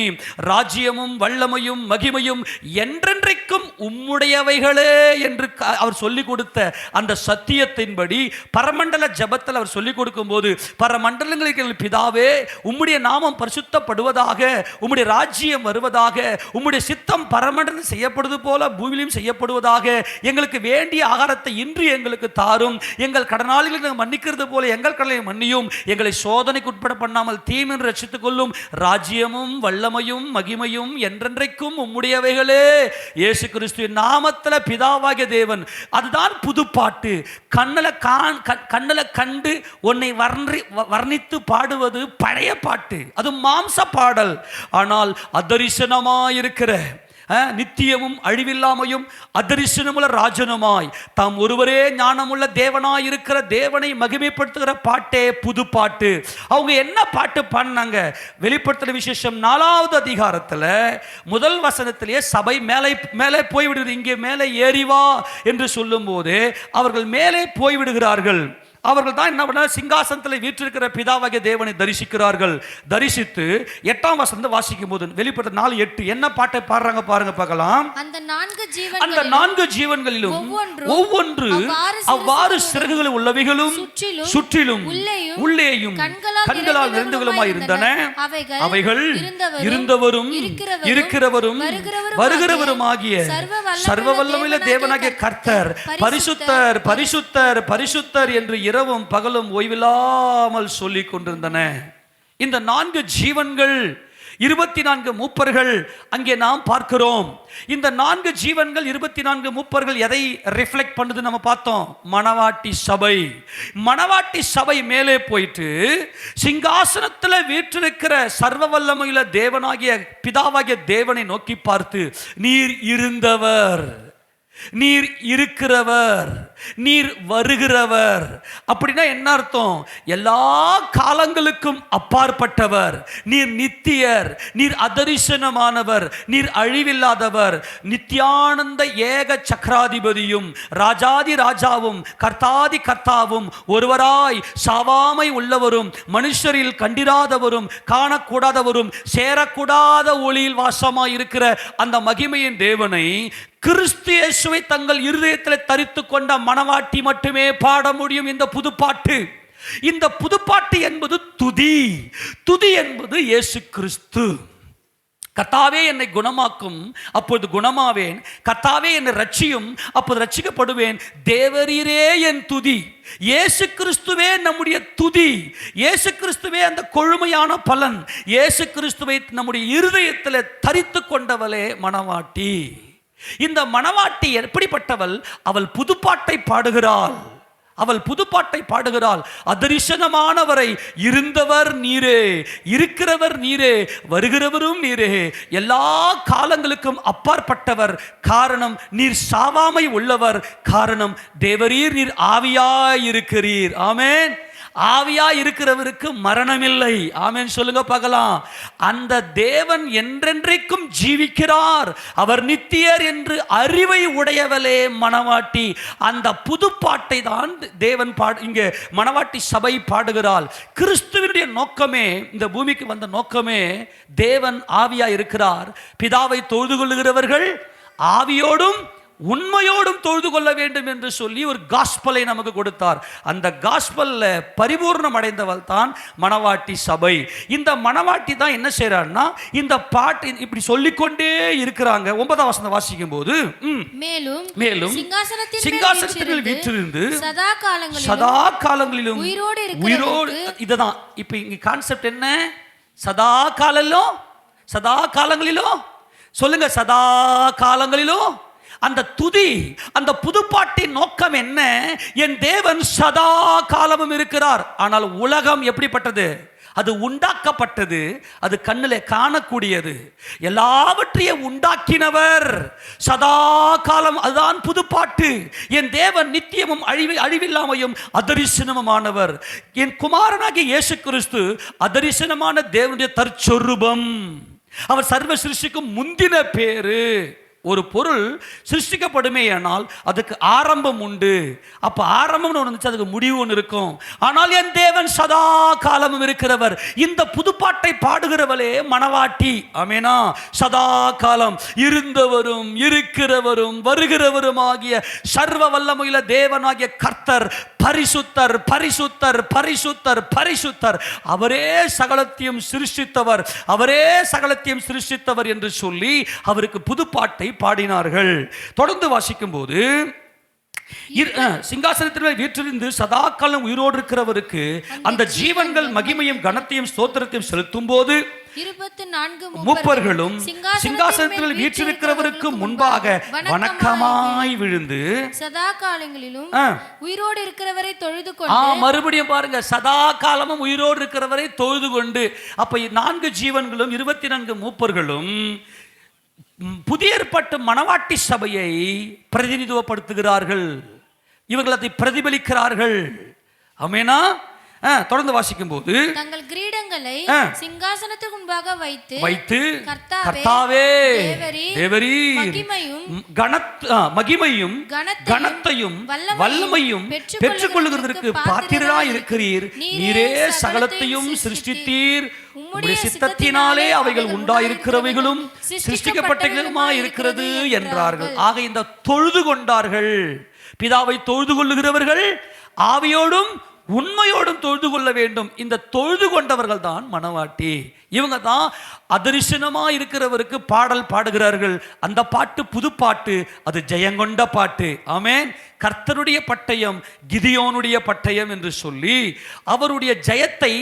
ராஜ்யமும் வல்லமையும் மகிமையும் என்றென்றைக்கும் உம்முடையவைகளே என்று அவர் சொல்லிக் கொடுத்த அந்த சத்தியத்தின்படி பரமண்டல ஜபத்தில் அவர் சொல்லிக் கொடுக்கும் போது, பரமண்டலங்களுக்கு பிதாவே உம்முடைய நாமம் பரிசுத்தப்படுவதாக, உம்முடைய ராஜ்யம் வருவதாக, உம்முடைய சித்தம் பரமண்டலம் செய்யப்படுவது போல பூமியிலும் செய்யப்படுவதாக, எங்களுக்கு வேண்டிய ஆகாரத்தை இன்று எங்களுக்கு தாரும், எங்கள் கடனாளிகளை மன்னிக்கிறது போல எங்கள் கடனை மன்னியும், எங்களை சோதனைக்கு உட்பட பண்ணாமல் தீமின்றி ரட்சித்துக் கொள்ளும், ராஜ்யமும் வல்லமையும் மகிமையும் என்றென்றைக்கும் உம்முடையவைகளே. இயேசு கிறிஸ்துவின் நாமத்தில் பிதாவாகிய தேவன், அதுதான் புதுப்பாட்டு. கண்ணல கண்டு உன்னை வர்ணித்து பாடுவது பழைய பாட்டு, அது மாம்ச பாடல். ஆனால் அதரிசனமாயிருக்கிற நித்தியமும் அழிவில்லாமையும் அதரிசனமுள்ள ராஜனுமாய் தாம் ஒருவரே ஞானமுள்ள தேவனாய் இருக்கிற தேவனை மகிமைப்படுத்துகிற பாட்டே புது பாட்டு. அவங்க என்ன பாட்டு பாடினாங்க? வெளிப்படுத்தின விசேஷம் 4ஆவது அதிகாரத்தில் முதல் வசனத்திலேயே சபை மேலே போய்விடுது. இங்கே மேலே ஏறிவா என்று சொல்லும் போது அவர்கள் மேலே போய்விடுகிறார்கள். அவர்கள் தான் என்ன பண்ண, சிங்காசனத்தில் வீற்றிருக்கிற பிதாவாகிய தேவனை தரிசிக்கிறார்கள். தரிசித்து 8ஆம் வசனத்தை வாசிக்கும் போது வெளிப்படுத்த 4:8 என்ன பாட்டை பாடுறாங்க பாருங்க பார்க்கலாம். அந்த 4 ஜீவன்களிலும் ஒவ்வொன்று அவ்வாறு சிறகுகள் உள்ளவைகளும் சுற்றிலும் உள்ளேயும் கண்களால் நிறைந்தவர்களுமாய் இருந்தன. அவைகள் இருந்தவரும் இருக்கிறவரும் வருகிறவரும் ஆகிய சர்வ வல்லமையுள்ள தேவனாகிய கர்த்தர் பரிசுத்தர் பரிசுத்தர் பரிசுத்தர் என்று இரவும் பகலும் ஓய்வில்லாமல் சொல்லிக் கொண்டிருந்தன. இந்த 4 ஜீவன்கள், 24 மூப்பர்கள் அங்கே நாம் பார்க்கிறோம். இந்த 4 ஜீவன்கள், 24 மூப்பர்கள் எதை ரிஃப்ளெக்ட் பண்ணுது நம்ம பார்த்தோம். மணவாட்டி சபை. மணவாட்டி சபை மேலே போயிட்டு சிங்காசனத்தில் வீற்றிருக்கிற சர்வ வல்லமையுள்ள தேவனாகிய பிதாவாகிய தேவனை நோக்கி பார்த்து, நீர் இருந்தவர், நீர் இருக்கிறவர், நீர் வருகிறவர். அப்படின்னா என்ன அர்த்தம்? எல்லா காலங்களுக்கும் அப்பாற்பட்டவர், நீர் நித்தியர், நீர் அதரிசனமானவர், நீர் அழிவில்லாதவர், நித்யானந்த ஏக சக்கராதிபதியும் ராஜாதி ராஜாவும் கர்த்தாதி கர்த்தாவும் ஒருவராய் சாவாமை உள்ளவரும் மனுஷரில் கண்டிராதவரும் காணக்கூடாதவரும் சேரக்கூடாத ஒளியில் வாசமாய் இருக்கிற அந்த மகிமையின் தேவனை கிறிஸ்து இயேசுவை தங்கள் இருதயத்தில் தரித்து கொண்ட மணவாட்டி மட்டுமே பாட முடியும் இந்த புதுப்பாட்டு. இந்த புதுப்பாட்டு என்பது துதி. துதி என்பது இயேசு கிறிஸ்து. கர்த்தாவே என்னை குணமாக்கும், அப்பொழுது குணமாவேன். கர்த்தாவே என்னை ரட்சியும், அப்போது ரட்சிக்கப்படுவேன். தேவரீரே என் துதி. இயேசு கிறிஸ்துவே நம்முடைய துதி. இயேசு கிறிஸ்துவே அந்த கொழுமையான பலன். இயேசு கிறிஸ்துவை நம்முடைய இருதயத்தில் தரித்து கொண்டவளே மணவாட்டி. இந்த மணவாட்டி எப்படிப்பட்டவள்? அவள் புதுப்பாட்டை பாடுகிறாள். அவள் புதுப்பாட்டை பாடுகிறாள். அதரிசனமானவரை, இருந்தவர் நீரே, இருக்கிறவர் நீரே, வருகிறவரும் நீரே, எல்லா காலங்களுக்கும் அப்பாற்பட்டவர். காரணம் நீர் சாவாமை உள்ளவர். காரணம் தேவரீர், நீர் ஆவியாய் இருக்கிறீர். ஆமென். ஆவியா இருக்கிறவருக்கு மரணமில்லை. ஆமென் சொல்லுங்க பார்க்கலாம். அந்த தேவன் என்றென்றைக்கும் ஜீவிக்கிறார், அவர் நித்தியர் என்று அறிவை உடையவளே மணவாட்டி. அந்த புதுப்பாட்டை தான் தேவன் இங்கே மணவாட்டி சபை பாடுகிறாள். கிறிஸ்துவினுடைய நோக்கமே, இந்த பூமிக்கு வந்த நோக்கமே, தேவன் ஆவியா இருக்கிறார். பிதாவை தொழுது கொள்ளுகிறவர்கள் ஆவியோடும் உண்மையோடும் தொழுது கொள்ள வேண்டும் என்று சொல்லி ஒரு காஸ்பலை நமக்கு கொடுத்தார். அந்த காஸ்பல்ல பரிபூர்ணம் அடைந்தவள் தான் மணவாட்டி சபை. இந்த மணவாட்டி தான் என்ன செய்யறான்னா, இந்த பாட்டு இப்படி சொல்லிக்கொண்டே இருக்கிறாங்க. 9ஆம் வசனம் வாசிக்கும் போது, மேலும் சிங்காசனத்தில் வீற்றிருந்து சதா காலங்களிலும் உயிரோடு. இதுதான் இப்ப இங்க கான்செப்ட் என்ன? சதா காலங்களிலும் சொல்லுங்க, சதா காலங்களிலும். அந்த துதி, அந்த புதுப்பாட்டின் நோக்கம் என்ன? என் தேவன் சதா காலமும் இருக்கிறார். ஆனால் உலகம் எப்படிப்பட்டது? அது உண்டாக்கப்பட்டது, அது கண்ணிலே காணக்கூடியது. எல்லாவற்றையும் உண்டாக்கினவர் சதா காலம். அதுதான் புதுப்பாட்டு. என் தேவன் நித்தியமும் அழிவில்லாமையும் அதரிசனமானவர். என் குமாரனாகிய இயேசு கிறிஸ்து அதரிசனமான தேவனுடைய தற்சொரூபம். அவர் சர்வ சிருஷ்டிக்கும் முந்தின பேரு. ஒரு பொருள் சிருஷ்டிக்கப்படுமே ஆனால் அதுக்கு ஆரம்பம் உண்டு. அப்ப ஆரம்பம்னு ஒன்று இருந்துச்சு, அதுக்கு முடிவு ஒன்று இருக்கும். ஆனால் என் தேவன் சதா காலமும் இருக்கிறவர். இந்த புதுப்பாட்டை பாடுகிறவளே மணவாட்டி. ஆமெனா. சதா காலம் இருந்தவரும் இருக்கிறவரும் வருகிறவரும் ஆகிய சர்வ வல்லமையுள்ள தேவனாகிய கர்த்தர் பரிசுத்தர், பரிசுத்தர், பரிசுத்தர், பரிசுத்தர். அவரே சகலத்தையும் சிருஷ்டித்தவர், அவரே சகலத்தையும் சிருஷ்டித்தவர் என்று சொல்லி அவருக்கு புதுப்பாட்டை பாடினார்கள். தொடர்ந்து வாசிக்கும் போது, சிங்காசனத்தில் வீற்றிருந்து சதா காலம் உயிரோடு இருக்கிறவருக்கு அந்த ஜீவன்கள் மகிமையும் கனத்தையும் ஸ்தோத்திரத்தையும் செலுத்தும் போது 24 மூப்பர்களும் சிங்காசனத்தில் வீற்றிருக்கிறவருக்கு முன்பாக வணக்கமாய் விழுந்து சதா காலங்களிலும் உயிரோடு இருக்கிறவரை தொழுது கொண்டு. மறுபடியும் பாருங்க, சதா காலமும் உயிரோடு இருக்கிறவரை தொழுது கொண்டு. அப்ப 4 ஜீவன்களும் 24 மூப்பர்களும் புதிய ஏற்பாட்டு மணவாட்டி சபையை பிரதிநிதித்துவப்படுத்துகிறார்கள். இவர்கள் அதை பிரதிபலிக்கிறார்கள். ஆமெனா. தொடர்ந்து வாசிக்கும் போது, தங்கள் கிரீடங்களை சிங்காசனத்துக்கு முன்பாக வைத்து கர்த்தாவே தேவரீர் மகிமையும் கனத்தையும் வல்லமையும் பெற்றுக்கொள்ளுகிறதற்கு பாத்திரராய் இருக்கிறீர். நீரே சகலத்தையும் சிருஷ்டித்தீர், உம்முடைய சித்தத்தினாலே அவைகள் உண்டாயிருக்கிறவைகளும் சிருஷ்டிக்கப்பட்டவைகளுமாய் இருக்கிறது என்றார்கள். ஆக இந்த தொழுது கொண்டார்கள். பிதாவை தொழுது கொள்ளுகிறவர்கள் ஆவியோடும் உண்மையோடும் தொழுது கொள்ள வேண்டும். இந்த தொழுது கொண்டவர்கள் தான் மணவாட்டி. இவங்க தான் அதரிசனமா இருக்கிறவருக்கு பாடல் பாடுகிறார்கள். அந்த பாட்டு புது பாட்டு, அது ஜெயங்கொண்ட பாட்டு. ஆமென். கர்த்தருடைய பட்டயம் கிதியோனுடைய பட்டயம் என்று சொல்லி அவருடைய ஜெயத்தை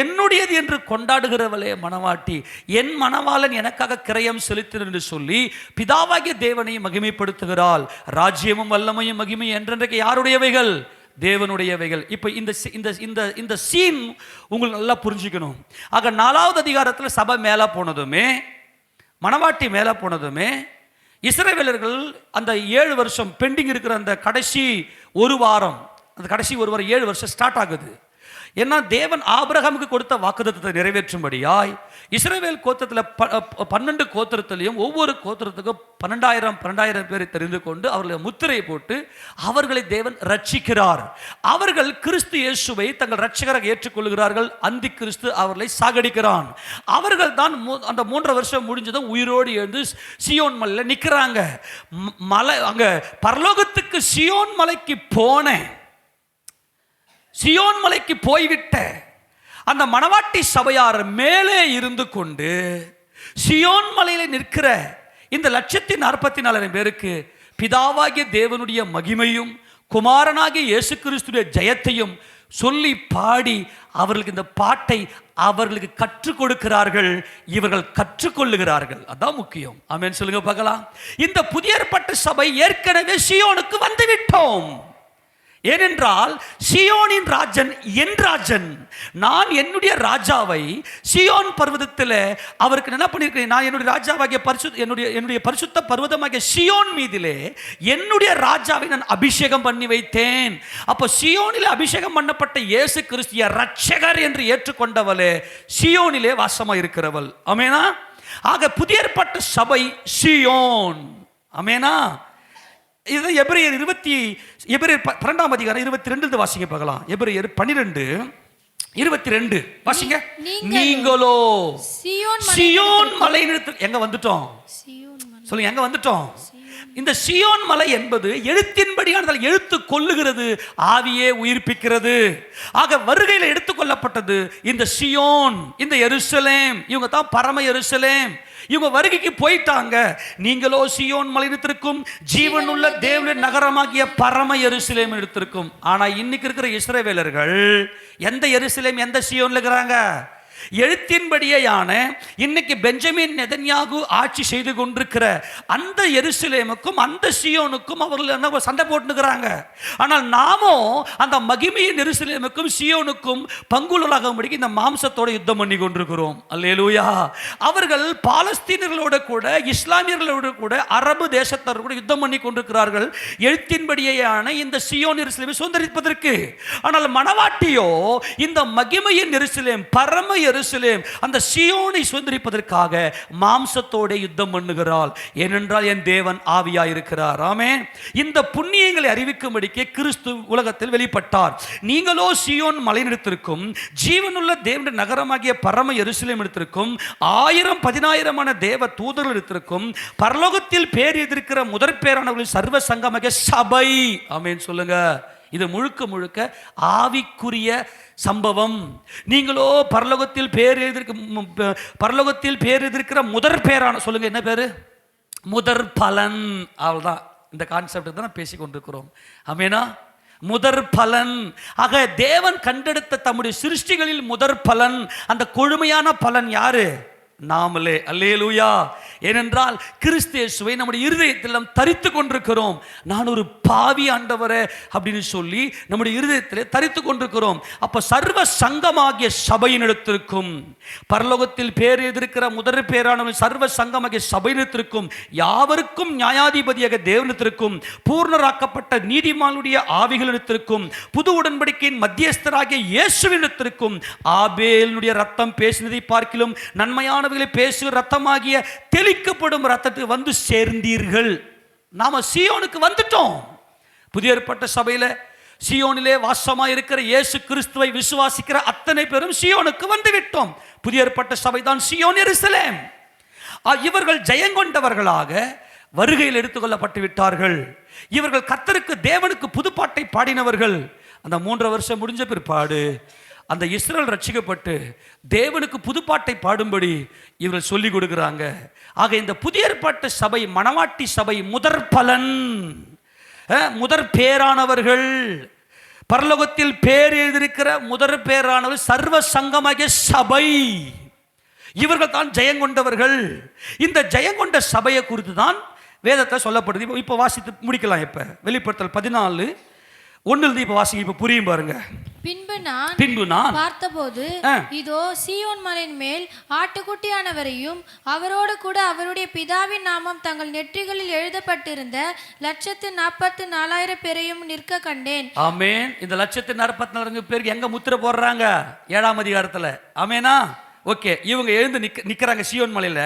என்னுடையது என்று கொண்டாடுகிறவளே மணவாட்டி. என் மணவாளன் எனக்காக கிரயம் செலுத்தினார் என்று சொல்லி பிதாவாகிய தேவனை மகிமைப்படுத்துகிறாள். ராஜ்யமும் வல்லமையும் மகிமையும் என்றென்றைக்கு யாருடையவைகள்? தேவனுடையவைகள். இப்போ இந்த சீன் உங்களுக்கு நல்லா புரிஞ்சுக்கணும். ஆக 4வது அதிகாரத்தில் சபை மேலே போனதுமே, மணவாட்டி மேலே போனதுமே, இஸ்ரவேலர்கள் அந்த 7 வருஷம் பெண்டிங் இருக்கிற அந்த கடைசி ஒரு வாரம் 7 வருஷம் ஸ்டார்ட் ஆகுது. ஏன்னா தேவன் ஆபிரகாமுக்கு கொடுத்த வாக்குத்தத்தத்தை நிறைவேற்றும்படியாய் இஸ்ரவேல் கோத்திரத்தில் 12 கோத்திரத்திலையும் ஒவ்வொரு கோத்திரத்துக்கும் 12,000 பேரை தெரிந்து கொண்டு அவர்களை முத்திரை போட்டு அவர்களை தேவன் ரட்சிக்கிறார். அவர்கள் கிறிஸ்து இயேசுவை தங்கள் ரட்சகராக ஏற்றுக்கொள்கிறார்கள். அந்தி கிறிஸ்து அவர்களை சாகடிக்கிறான். அவர்கள் தான் அந்த 3 வருஷம் முடிஞ்சதும் உயிரோடு எழுந்து சியோன் மலையில் நிற்கிறாங்க. மலை அங்க பரலோகத்துக்கு சியோன் மலைக்கு சியோன் மலைக்கு போய்விட்ட அந்த மணவாட்டி சபையார் மேலே இருந்து கொண்டு சியோன் மலையில நிற்கிற இந்த 1,44,000 பேருக்கு பிதாவாகிய தேவனுடைய மகிமையும் குமாரனாகிய இயேசு கிறிஸ்துடைய ஜெயத்தையும் சொல்லி பாடி அவர்களுக்கு இந்த பாட்டை அவர்களுக்கு கற்றுக் கொடுக்கிறார்கள். இவர்கள் கற்றுக்கொள்ளுகிறார்கள். அதான் முக்கியம். ஆமென் சொல்லுங்க பார்க்கலாம். இந்த புதிய ஏற்பட்ட சபை ஏற்கனவே சியோனுக்கு வந்துவிட்டோம். ஏனென்றால் சியோனின் ராஜன் என் ராஜன். நான் என்னுடைய ராஜாவை சியோன் பர்வதத்தில் அவருக்கு என்ன பண்ணியிருக்கிறேன்? நான் என்னுடைய ராஜாவாகிய என்னுடைய பரிசுத்த பர்வதமாகிய சியோன் மீதிலே என்னுடைய ராஜாவை நான் அபிஷேகம் பண்ணி வைத்தேன். அப்போ சியோனிலே அபிஷேகம் பண்ணப்பட்ட இயேசு கிறிஸ்துவிய ரட்சகர் என்று ஏற்றுக்கொண்டவளே சியோனிலே வாசமாக இருக்கிறவள். ஆமெனா. ஆக புதிய ஏற்பட்ட சபை சியோன். ஆமெனா. இது எபிரேயர் 12ஆம் அதிகாரம் 22 வாசிங்க பார்க்கலாம். எபிரேயர் 12:22 வாசிங்க. நீங்களோ சியோன் மலை எங்க வந்துட்டோம்? சொல்லுங்க, எங்க வந்துட்டோம்? இந்த சியோன் மலை என்பது எழுத்தின்படியானதால் எழுத்து கொள்ளுகிறது, ஆவியே உயிர்ப்பிக்கிறது. ஆக வருகையில் எடுத்துக்கொள்ளப்பட்டது இந்த சியோன், இந்த எருசலேம். இவங்க தான் பரம எருசலேம். இவங்க வருகைக்கு போயிட்டாங்க. நீங்களோ சியோன் மலையிடத்திற்கும் ஜீவனுள்ள தேவனுடைய நகரமாகிய பரம எருசலேம் எடுத்திருக்கும். ஆனா இன்னைக்கு இருக்கிற இஸ்ரவேலர்கள் எந்த எருசலேம், எந்த சியோன்ல இருக்கிறாங்க? எழுத்தின்படியான இன்னைக்கு பெஞ்சமின் நெதன்யாகு ஆட்சி செய்து கொண்டிருக்கிற அந்த எருசலேமுக்கும் அந்த சியோனுக்கும் அவர்கள் சண்டை போட்டுக்கிறாங்க. ஆனால் நாமோ அந்த மகிமையின் எருசலேமுக்கும் சியோனுக்கும் பங்குள்ளராகும்படி இந்த மாம்சத்தோட யுத்தம் பண்ணி கொண்டிருக்கிறோம். அல்லேலூயா. அவர்கள் பாலஸ்தீனர்களோட கூட இஸ்லாமியர்களோடு கூட அரபு தேசத்தோடு கூட யுத்தம் பண்ணி கொண்டிருக்கிறார்கள் எழுத்தின்படியான இந்த சியோன் எருசலேமை சுதந்திரிப்பதற்கு. ஆனால் மணவாட்டியோ இந்த மகிமையின் எருசலேம், பரம எருசலேம், அந்த சியோனை சுதந்திரிப்பதற்காக மாம்சத்தோட யுத்தம் பண்ணுகிறாள். ஏனென்றால் என் தேவன் ஆவியாயிருக்கிறார். ஆமென். இந்த புண்ணியங்களை அறிவிக்கும்படிக்கு கிறிஸ்து உலகத்தில் வெளிப்பட்டார். நீங்களோ சியோன் மலையிடத்திற்கும் ஜீவனுள்ள தேவனுடைய நகரமாகிய பரம எருசலேம் இடத்திற்கும் 1000-10,000 தேவ தூதர்கள் இடத்திற்கும் பரலோகத்தில் பேர் எதிர்க்கிற முதற் பேரானவர்களின் சர்வ சங்கமாக சபை. ஆமென் சொல்லுங்க. இது முழுக்க முழுக்க ஆவிக்குரிய சம்பவம். நீங்களோ பரலோகத்தில் பேர் எதிர்க்கிற முதற் பேரான, சொல்லுங்க என்ன பேரு? முதற் பலன். அவ்வளவுதான். இந்த கான்செப்ட் தான் பேசி கொண்டிருக்கிறோம். ஆமெனா. முதற் பலன். ஆக தேவன் கண்டெடுத்த தம்முடைய சிருஷ்டிகளில் முதற் பலன், அந்த கொழுமையான பலன் யாரு? நாமளே. அல்லேலூயா. ஏனென்றால் கிறிஸ்து இயேசுவை நம்முடைய இருதயத்தில் தரித்து கொண்டிருக்கிறோம். நான் ஒரு பாவி ஆண்டவரே அப்படின்னு சொல்லி நம்முடைய இருதயத்திலே தரித்து கொண்டிருக்கிறோம். அப்ப சர்வ சங்கமாகிய சபையினிடத்திற்கும் பரலோகத்தில் பேர் எதிர்க்கிற முதற் பேரான சர்வ சங்கமாகிய சபையினத்திற்கும் யாவருக்கும் நியாயாதிபதியாக தேவனிடத்திற்கும் பூர்ணராக்கப்பட்ட நீதிமானுடைய ஆவிகளிடத்திற்கும் புது உடன்படிக்கையின் மத்தியஸ்தராகிய இயேசுவினிடத்திற்கும் ஆபேலுடைய ரத்தம் பேசினதை பார்க்கிலும் நன்மையான பேசுகிற ரத்தமாகிய தெளிக்கப்படும் ரத்தத்துக்கு வந்து சேர்ந்தீர்கள். நாம சியோனுக்கு வந்துட்டோம். புதிய ஏற்பட்ட சபையில சியோனிலே வாசமாக இருக்கிற இயேசு கிறிஸ்துவை விசுவாசிக்கிற அத்தனை பேரும் சியோனுக்கு வந்து விட்டோம். புதிய ஏற்பட்ட சபை தான் சியோன் எருசலேம். இவர்கள் ஜெயங்கொண்டவர்களாக வருகையில் எடுத்துக்கொள்ளப்பட்டு விட்டார்கள். இவர்கள் கர்த்தருக்கு தேவனுக்கு புதுப்பாட்டை பாடினவர்கள். அந்த 3 வருஷம் முடிஞ்ச பிற்பாடு அந்த இஸ்ரவேல் ரட்சிக்கப்பட்டு தேவனுக்கு புதுப்பாட்டை பாடும்படி இவர்கள் சொல்லி கொடுக்குறாங்க. ஆக இந்த புதிய ஏற்பாட்டு சபை, மணவாட்டி சபை முதற் பலன், முதற் பேரானவர்கள், பரலோகத்தில் பேர் எழுதியிருக்கிற முதற் பேரானவர் சர்வ சங்கமாகிய சபை. இவர்கள் தான் ஜெயங்கொண்டவர்கள். இந்த ஜெயங்கொண்ட சபையை குறித்து தான் வேதத்தை சொல்லப்படுது. இப்போ வாசித்து முடிக்கலாம். இப்போ வெளிப்படுத்தல் 14:1 இப்போ வாசிக்க, இப்போ புரியும் பாருங்க. பின்பு நான் பார்த்தபோது இதோ சீயோன் மலையின் மேல் ஆட்டுக்குட்டியானவரையும் அவரோடு கூட அவருடைய பிதாவின் நாமம் தங்கள் நெற்றிகளில் எழுதப்பட்டிருந்த 144,000 பேரையும் நிற்க கண்டேன். ஆமென். இந்த 144,000 பேருக்கு எங்க முத்திரை போடுறாங்க? 7ஆம் அதிகாரத்துல. ஆமெனா? ஓகே, இவங்க எழுந்து நிக்கறாங்க சீயோன் மலையில.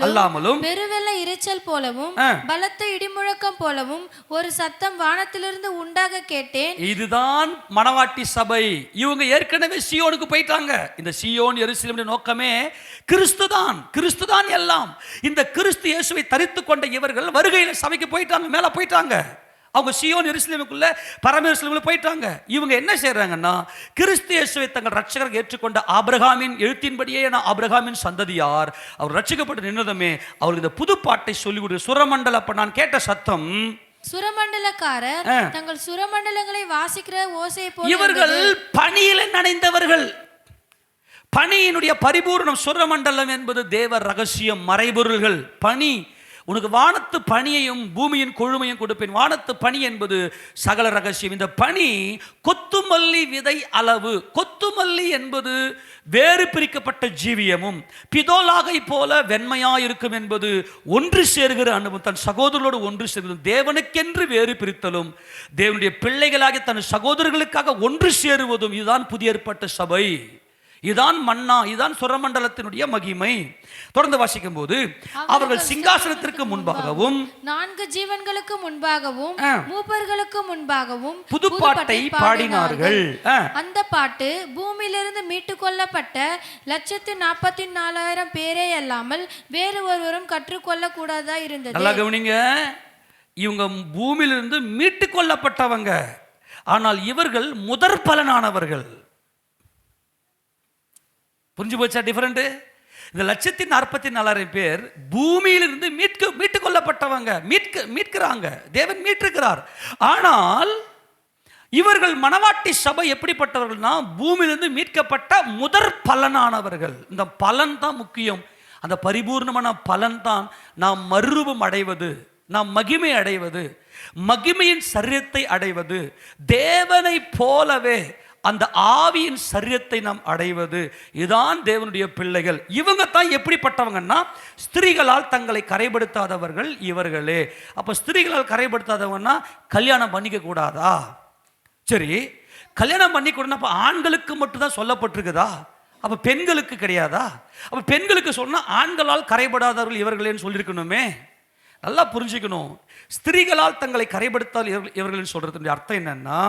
அல்லாமலும் பெருவெள்ள இரைச்சல் போலவும் பலத்த இடிமுழக்கம் போலவும் ஒரு சத்தம் வானத்திலிருந்து உண்டாக கேட்டேன். இதுதான் மணவாட்டி சபை. இவங்க ஏற்கனவே சீயோனுக்கு போயிட்டாங்க. இந்த சீயோன் எருசலேமின் நோக்கமே கிறிஸ்துதான் எல்லாம். இந்த கிறிஸ்து இயேசுவை தரித்து கொண்ட இவர்கள் வருகையில சபைக்கு போயிட்டாங்க, மேல போயிட்டாங்க. அவங்க சீயோன் எருசலேமுக்குள்ள பரமேஸ்வரமுக்குள்ள போயிட்டாங்க. இவங்க என்ன செய்யறாங்கன்னா, கிறிஸ்து இயேசுவை தங்கள் ரட்சகராக ஏற்றுக்கொண்ட ஆபிரகாமின் எழுத்தின்படியே ஆபிரகாமின் சந்ததியார் அவர் ரட்சிக்கப்பட்டு நின்னதுமே அவருக்கு இந்த புது பாட்டை சொல்லி கொடு. சுரமண்டல, அப்ப நான் கேட்ட சத்தம், சுரமண்டலக்காரர் தங்கள் சுரமண்டலங்களை வாசிக்கிற ஓசை போல. இவர்கள் பணியில நனைந்தவர்கள். பணியினுடைய பரிபூர்ணம். சுரமண்டலம் என்பது தேவ ரகசியம், மறைபொருள்கள். பணி, உனக்கு வானத்து பணியையும் பூமியின் கொழுமையும் கொடுப்பேன். வானத்து பணி என்பது சகல ரகசியம். இந்த பணி கொத்துமல்லி விதை அளவு. கொத்துமல்லி என்பது வேறு பிரிக்கப்பட்ட ஜீவியமும் பிதோலாகை போல வெண்மையாயிருக்கும் என்பது ஒன்று சேர்கிற அனுபவம். தன் சகோதரர்களோடு ஒன்று சேர்வதும், தேவனுக்கென்று வேறு பிரித்தலும், தேவனுடைய பிள்ளைகளாக தன் சகோதரர்களுக்காக ஒன்று சேருவதும், இதுதான் புதிய ஏற்பாட்டு சபை. இதுதான் மன்னா, இதுதான் சுரமண்டலத்தினுடைய மகிமை. தொடர்ந்து வாசிக்கும் போது, அவர்கள் சிங்காசனத்திற்கு முன்பாகவும் 4 ஜீவன்களுக்கு முன்பாகவும் மூப்பர்களுக்கு முன்பாகவும் புது பாட்டை பாடினார்கள். அந்த பாட்டு பூமியிலிருந்து மீட்டு கொள்ளப்பட்ட 144,000 பேரே அல்லாமல் வேறு ஒருவரும் கற்றுக்கொள்ள கூடாதா இருந்தது. நல்லா கவனிங்க. இவங்க பூமியிலிருந்து மீட்டு கொள்ளப்பட்டவங்க, ஆனால் இவர்கள் முதற் பலனானவர்கள். புரிஞ்சு போச்சா டிஃபரெண்ட்? இந்த 144,000 பேர் பூமியிலிருந்து மீட்டு கொள்ளப்பட்டவங்க, மீட்கிறாங்க, தேவன் மீட்டிருக்கிறார். ஆனால் இவர்கள் மணவாட்டி சபை எப்படிப்பட்டவர்கள்னா, பூமியிலிருந்து மீட்கப்பட்ட முதற் பலனானவர்கள். இந்த பலன் தான் முக்கியம். அந்த பரிபூர்ணமான பலன் தான் நாம் மறுரூபம் அடைவது, நாம் மகிமை அடைவது, மகிமையின் சரீரத்தை அடைவது, தேவனை போலவே அந்த ஆவியின் சரீரத்தை நாம் அடைவது. இதுதான் தேவனுடைய பிள்ளைகள். இவங்க தான் எப்படிப்பட்டவங்கன்னா, ஸ்திரீகளால் தங்களை கரைப்படுத்தாதவர்கள் இவர்களே. அப்ப ஸ்திரீகளால் கரைப்படுத்தாதவங்கன்னா கல்யாணம் பண்ணிக்க கூடாதா? சரி, கல்யாணம் பண்ணிக்கூடனா அப்ப ஆண்களுக்கு மட்டும்தான் சொல்லப்பட்டிருக்குதா? அப்ப பெண்களுக்கு கிடையாதா? அப்ப பெண்களுக்கு சொன்னா ஆண்களால் கரைபடாதவர்கள் இவர்களேன்னு சொல்லியிருக்கணுமே. நல்லா புரிஞ்சுக்கணும். ஸ்திரீகளால் தங்களை கரைப்படுத்தால் இவர்கள் சொல்றதுடைய அர்த்தம் என்னன்னா,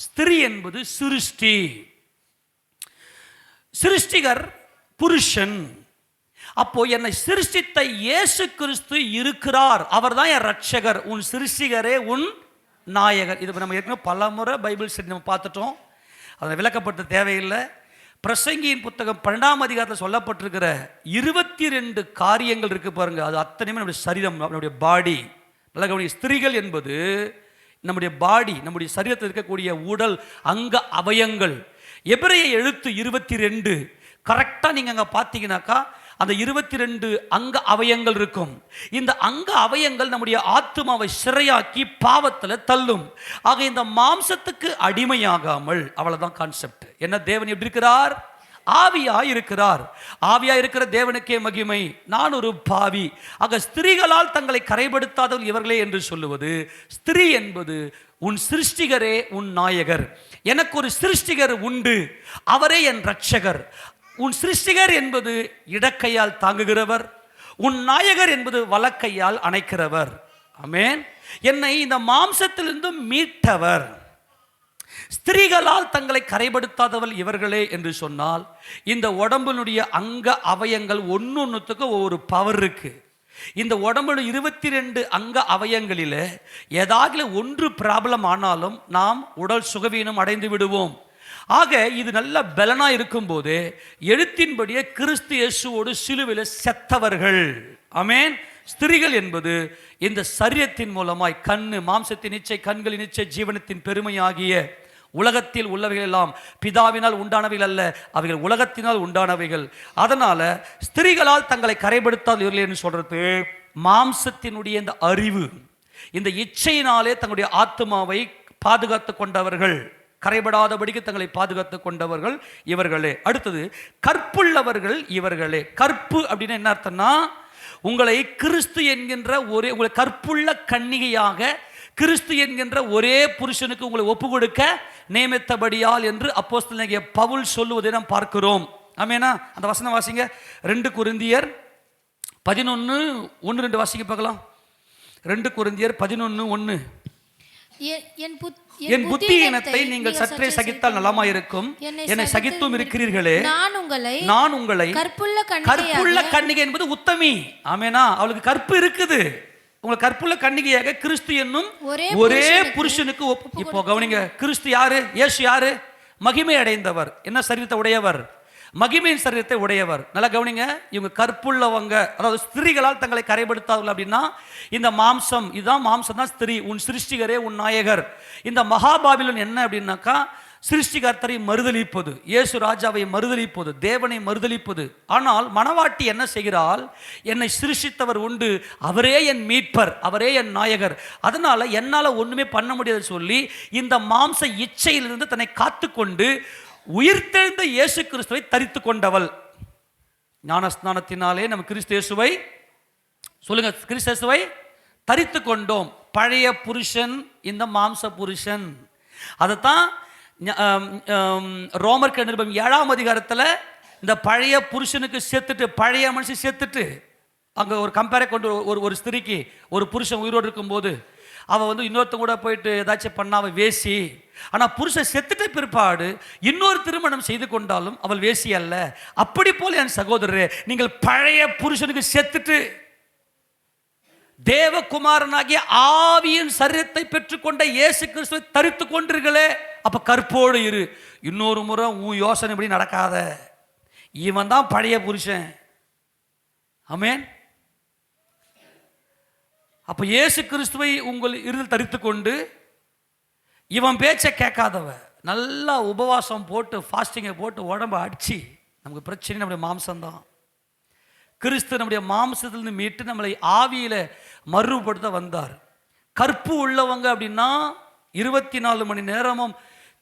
ஸ்திரீ என்பது சிருஷ்டி, சிருஷ்டிகர் புருஷன். அப்போ என்னை சிருஷ்டித்த இயேசு கிறிஸ்து இருக்கிறார், அவர் தான் என் ரட்சகர். உன் சிருஷ்டிகரே உன் நாயகர். இது நம்ம ஏற்கனவே பல முறை பைபிள் ஸ்டடி நம்ம பார்த்துட்டோம், அதை விளக்கப்பட்ட தேவையில்லை. பிரசங்கியின் புத்தகம் 12ஆம் அதிகாரத்தில் சொல்லப்பட்டிருக்கிற 22 காரியங்கள் இருக்கு பாருங்க. அது அத்தனையுமே நம்முடைய சரீரம், நம்முடைய பாடி. நல்ல கவனிங்க. ஸ்திரீகள் என்பது நம்முடைய பாடி, நம்முடைய சரீரத்தில் இருக்கக்கூடிய உடல் அங்க அவயங்கள். எபிரேய எழுத்து 22 கரெக்டாக நீங்கள் அங்கே பார்த்தீங்கன்னாக்கா அந்த 22 அங்க அவயங்கள் இருக்கும். இந்த அங்க அவயங்கள் நம்முடைய ஆத்துமாவை சிறையாக்கி பாவத்தில் தள்ளும். ஆக இந்த மாம்சத்துக்கு அடிமையாகாமல், அவ்வளவுதான் கான்செப்ட். என்ன, தேவன் எப்படி இருக்கிறார்? ஆவியாய் இருக்கிறார். ஆவியாய் இருக்கிற தேவனுக்கே மகிமை. நான் ஒரு பாவி. ஆக ஸ்திரீகளால் தங்களை கரைப்படுத்தாதவர்கள் இவர்களே என்று சொல்லுவது, ஸ்திரீ என்பது உன் சிருஷ்டிகரே உன் நாயகர். எனக்கு ஒரு சிருஷ்டிகர் உண்டு, அவரே என் ரட்சகர். உன் சிருஷ்டிகர் என்பது இடக்கையால் தாங்குகிறவர், உன் நாயகர் என்பது வலக்கையால் அணைக்கிறவர். ஆமென். என்னை இந்த மாம்சத்திலிருந்து மீட்டவர். ஸ்திரீகளால் தங்களை கரைப்படுத்தாதவள் இவர்களே என்று சொன்னால், இந்த உடம்பினுடைய அங்க அவயங்கள் ஒன்னொன்னுத்துக்கு ஒவ்வொரு பவர் இருக்கு. இந்த உடம்புல 22 அங்க அவயங்களில் ஏதாவது ஒன்று ப்ராப்ளம் ஆனாலும் நாம் உடல் சுகவீனம் அடைந்து விடுவோம். ஆக இது நல்ல பலனா இருக்கும்போது எழுத்தின்படியே கிறிஸ்து இயேசுவோடு சிலுவையில் செத்தவர்கள். ஆமென். ஸ்திரீகள் என்பது இந்த சரீரத்தின் மூலமாய் கண்ணு மாம்சத்தின் இச்சை, கண்களின் இச்சை, ஜீவனத்தின் பெருமையாகிய உலகத்தில் உள்ளவைகள் எல்லாம் பிதாவினால் உண்டானவைகள் அல்ல, அவைகள் உலகத்தினால் உண்டானவைகள். அதனால ஸ்திரீகளால் தங்களை கரைப்படுத்தாதவர்கள் என்று சொல்றது மாம்சத்தினுடைய இந்த அறிவு, இந்த இச்சையினாலே தங்களுடைய ஆத்மாவை பாதுகாத்து கொண்டவர்கள், கரைபடாதபடிக்கு தங்களை பாதுகாத்து கொண்டவர்கள் இவர்களே. அடுத்தது கற்புள்ளவர்கள் இவர்களே. கற்பு அப்படின்னு என்ன அர்த்தம்னா, உங்களை கிறிஸ்து என்கின்ற உங்களை கற்புள்ள கன்னிகையாக கிறிஸ்து என்கின்ற ஒரே புருஷனுக்கு உங்களை ஒப்பு கொடுக்க நியமித்தபடியால் என்று அப்போஸ்தலனாகிய பவுல் சொல்லுவதை நாம் பார்க்கிறோம். ஆமெனா. அந்த வசனம் வாசிங்க. 2 கொரிந்தியர் 11:1-2 வாசிக்க பார்க்கலாம். 2 கொரிந்தியர் 11:1. என் புத்தியீனத்தை நீங்கள் சற்றே சகித்தால் நலமாயிருக்கும், என்னை சகித்தும் இருக்கிறீர்களே. நான் உங்களை கற்புள்ள கன்னிகை என்பது உத்தமி. ஆமெனா. அவளுக்கு கற்பு இருக்குது. உங்களுக்கு கற்புள்ள கன்னிகையாக கிறிஸ்து என்னும் ஒரே புருஷனுக்கு இப்போ கவனிங்க. கிறிஸ்து யாரு? இயேசு யாரு? மகிமை அடைந்தவர். என்ன சரீரத்தை உடையவர்? மகிமையின் சரீரத்தை உடையவர். நல்லா கவனிங்க. இவங்க கற்புள்ளவங்க, அதாவது ஸ்திரீகளால் தங்களை கரைப்படுத்தாதவர்கள். அப்படின்னா இந்த மாம்சம், இதுதான் மாம்சம் தான் ஸ்திரீ. உன் சிருஷ்டிகரே உன் நாயகர். இந்த மகாபாபிலோன் என்ன அப்படின்னாக்கா, சிருஷ்டிகர்த்தரை மறுதலிப்பது, இயேசு ராஜாவை மறுதலிப்பது, தேவனை மறுதலிப்பது. ஆனால் மணவாட்டி என்ன செய்கிறாள்? என்னை சிருஷ்டித்தவர் உண்டு, அவரே என் மீட்பர், அவரே என் நாயகர், அதனால என்னால் ஒன்றுமே பண்ண முடியாது சொல்லி இந்த மாம்ச இச்சையிலிருந்து தன்னை காத்துக்கொண்டு உயிர்த்தெழுந்த இயேசு கிறிஸ்துவை தரித்து கொண்டவள். ஞானஸ்நானத்தினாலே நம்ம கிறிஸ்து இயேசுவை சொல்லுங்க, கிறிஸ்து இயேசுவை தரித்து கொண்டோம். பழைய புருஷன் இந்த மாம்ச புருஷன். அதைத்தான் ரோமர் நிருபம் 7ஆம் அதிகாரத்தில் இந்த பழைய புருஷனுக்கு செத்துட்டு, பழைய மனுஷன் செத்துட்டு, அங்கே ஒரு கம்பேரை கொண்டு ஒரு ஸ்திரீக்கு ஒரு புருஷன் உயிரோடு இருக்கும்போது அவள் இன்னொருத்தங்க கூட போயிட்டு ஏதாச்சும் பண்ண அவள் வேசி. ஆனால் புருஷன் செத்துட்ட பிற்பாடு இன்னொரு திருமணம் செய்து கொண்டாலும் அவள் வேசி அல்ல. அப்படி போல என் சகோதரரே, நீங்கள் பழைய புருஷனுக்கு செத்துட்டு தேவகுமாரனாகிய ஆவியின் சரீரத்தை பெற்றுக்கொண்ட இயேசு கிறிஸ்துவை தரித்து கொண்டீர்களே. அப்ப கற்போடு இரு. இன்னொரு முறை உன் யோசனை இப்படி நடக்காத. இவன் தான் பழைய புருஷன். ஆமென். அப்ப இயேசு கிறிஸ்துவை உங்கள் இறுதியில் தரித்து கொண்டு இவன் பேச்சை கேட்காதவ, நல்லா உபவாசம் போட்டு ஃபாஸ்டிங்கை போட்டு உடம்பை அடிச்சு, நமக்கு பிரச்சனை நம்முடைய மாம்சம்தான். கிறிஸ்து நம்முடைய மாம்சத்திலிருந்து மீட்டு நம்மளை ஆவியில மறுபடுத்த வந்தார். கற்பு உள்ளவங்க அப்படின்னா 24 மணி நேரமும்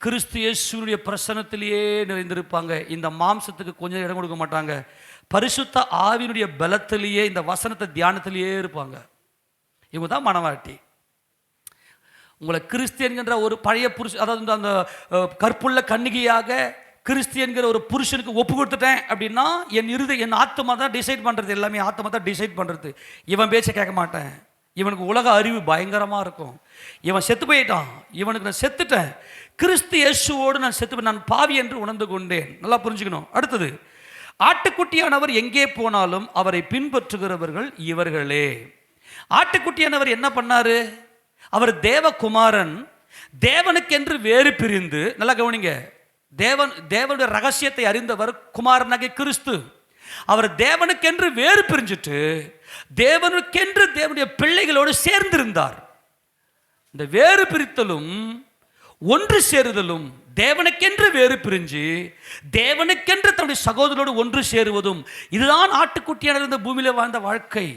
கிறிஸ்து இயேசுவினுடைய பிரசன்னத்திலேயே நிறைந்திருப்பாங்க. இந்த மாம்சத்துக்கு கொஞ்சம் இடம் கொடுக்க மாட்டாங்க. பரிசுத்த ஆவியினுடைய பலத்திலேயே, இந்த வசனத்தை தியானத்திலேயே இருப்பாங்க. இவங்க தான் மணவாட்டி. உங்களை கிறிஸ்து என்கின்ற ஒரு பழைய புருஷன், அதாவது அந்த கற்புள்ள கன்னிகையாக கிறிஸ்து என்கிற ஒரு புருஷனுக்கு ஒப்பு கொடுத்துட்டேன் அப்படின்னா என் ஆத்மா தான் டிசைட் பண்ணுறது. எல்லாமே ஆத்மா தான் டிசைட் பண்ணுறது. இவன் பேச்சை கேட்க மாட்டேன். இவனுக்கு உலக அறிவு பயங்கரமாக இருக்கும். இவன் செத்து போயிட்டான், இவனுக்கு நான் செத்துட்டேன், கிறிஸ்து இயேசுவோடு நான் செத்து, நான் பாவி என்று உணர்ந்து கொண்டேன். நல்லா புரிஞ்சுக்கணும். அடுத்தது, ஆட்டுக்குட்டியானவர் எங்கே போனாலும் அவரை பின்பற்றுகிறவர்கள் இவர்களே. ஆட்டுக்குட்டியானவர் என்ன பண்ணாரு? அவர் தேவகுமாரன், தேவனுக்கென்று வேறு பிரிந்து, நல்லா கவனிங்க, தேவனுடைய ரகசியத்தை அறிந்தவர் குமாரனாகிய கிறிஸ்து. அவர் தேவனுக்கென்று வேறு பிரிஞ்சுட்டு தேவனுக்கென்று தேவனுடைய பிள்ளைகளோடு சேர்ந்திருந்தார். இந்த வேறு பிரித்தலும் ஒன்று சேருதலும், தேவனுக்கென்று வேறு பிரிஞ்சு தேவனுக்கென்று தன்னுடைய சகோதரோடு ஒன்று சேருவதும், இதுதான் ஆட்டுக்குட்டியான இருந்த பூமியில வாழ்ந்த வாழ்க்கை.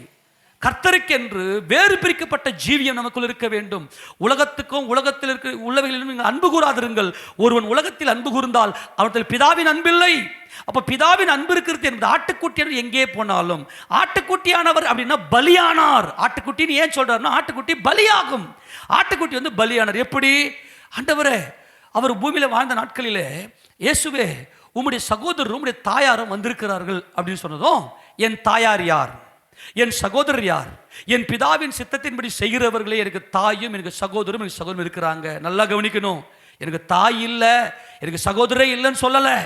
கர்த்தருக்கென்று வேறு பிரிக்கப்பட்ட ஜீவியம் நமக்குள் இருக்க வேண்டும். உலகத்துக்கும் உலகத்தில் இருக்க உள்ளவைகளிலும் நீங்கள் அன்பு கூறாதிருங்கள். ஒருவன் உலகத்தில் அன்பு கூர்ந்தால் அவர்கள் பிதாவின் அன்பில்லை. அப்ப பிதாவின் அன்பு இருக்கிறது என்பது ஆட்டுக்குட்டியானவர் எங்கே போனாலும். ஆட்டுக்குட்டியானவர் அப்படின்னா பலியானார். ஆட்டுக்குட்டின்னு ஏன் சொல்றாருன்னா, ஆட்டுக்குட்டி பலியாகும். ஆட்டுக்குட்டி பலியானார். எப்படி? ஆண்டவரே, அவர் பூமியில வாழ்ந்த நாட்களிலே, இயேசுவே உம்முடைய சகோதரரும் உம்முடைய தாயாரும் வந்திருக்கிறார்கள் அப்படின்னு சொன்னதும், என் தாயார் யார், என் சகோதரர் யார்? என் பிதாவின் சித்தத்தின்படி செய்கிறவர்களே எனக்கு தாயும் எனக்கு சகோதரரும் இருக்கிறாங்க. நல்லா கவனிக்கணும். எனக்கு தாய் இல்லை, எனக்கு சகோதரர் இல்லைன்னு சொல்லலை.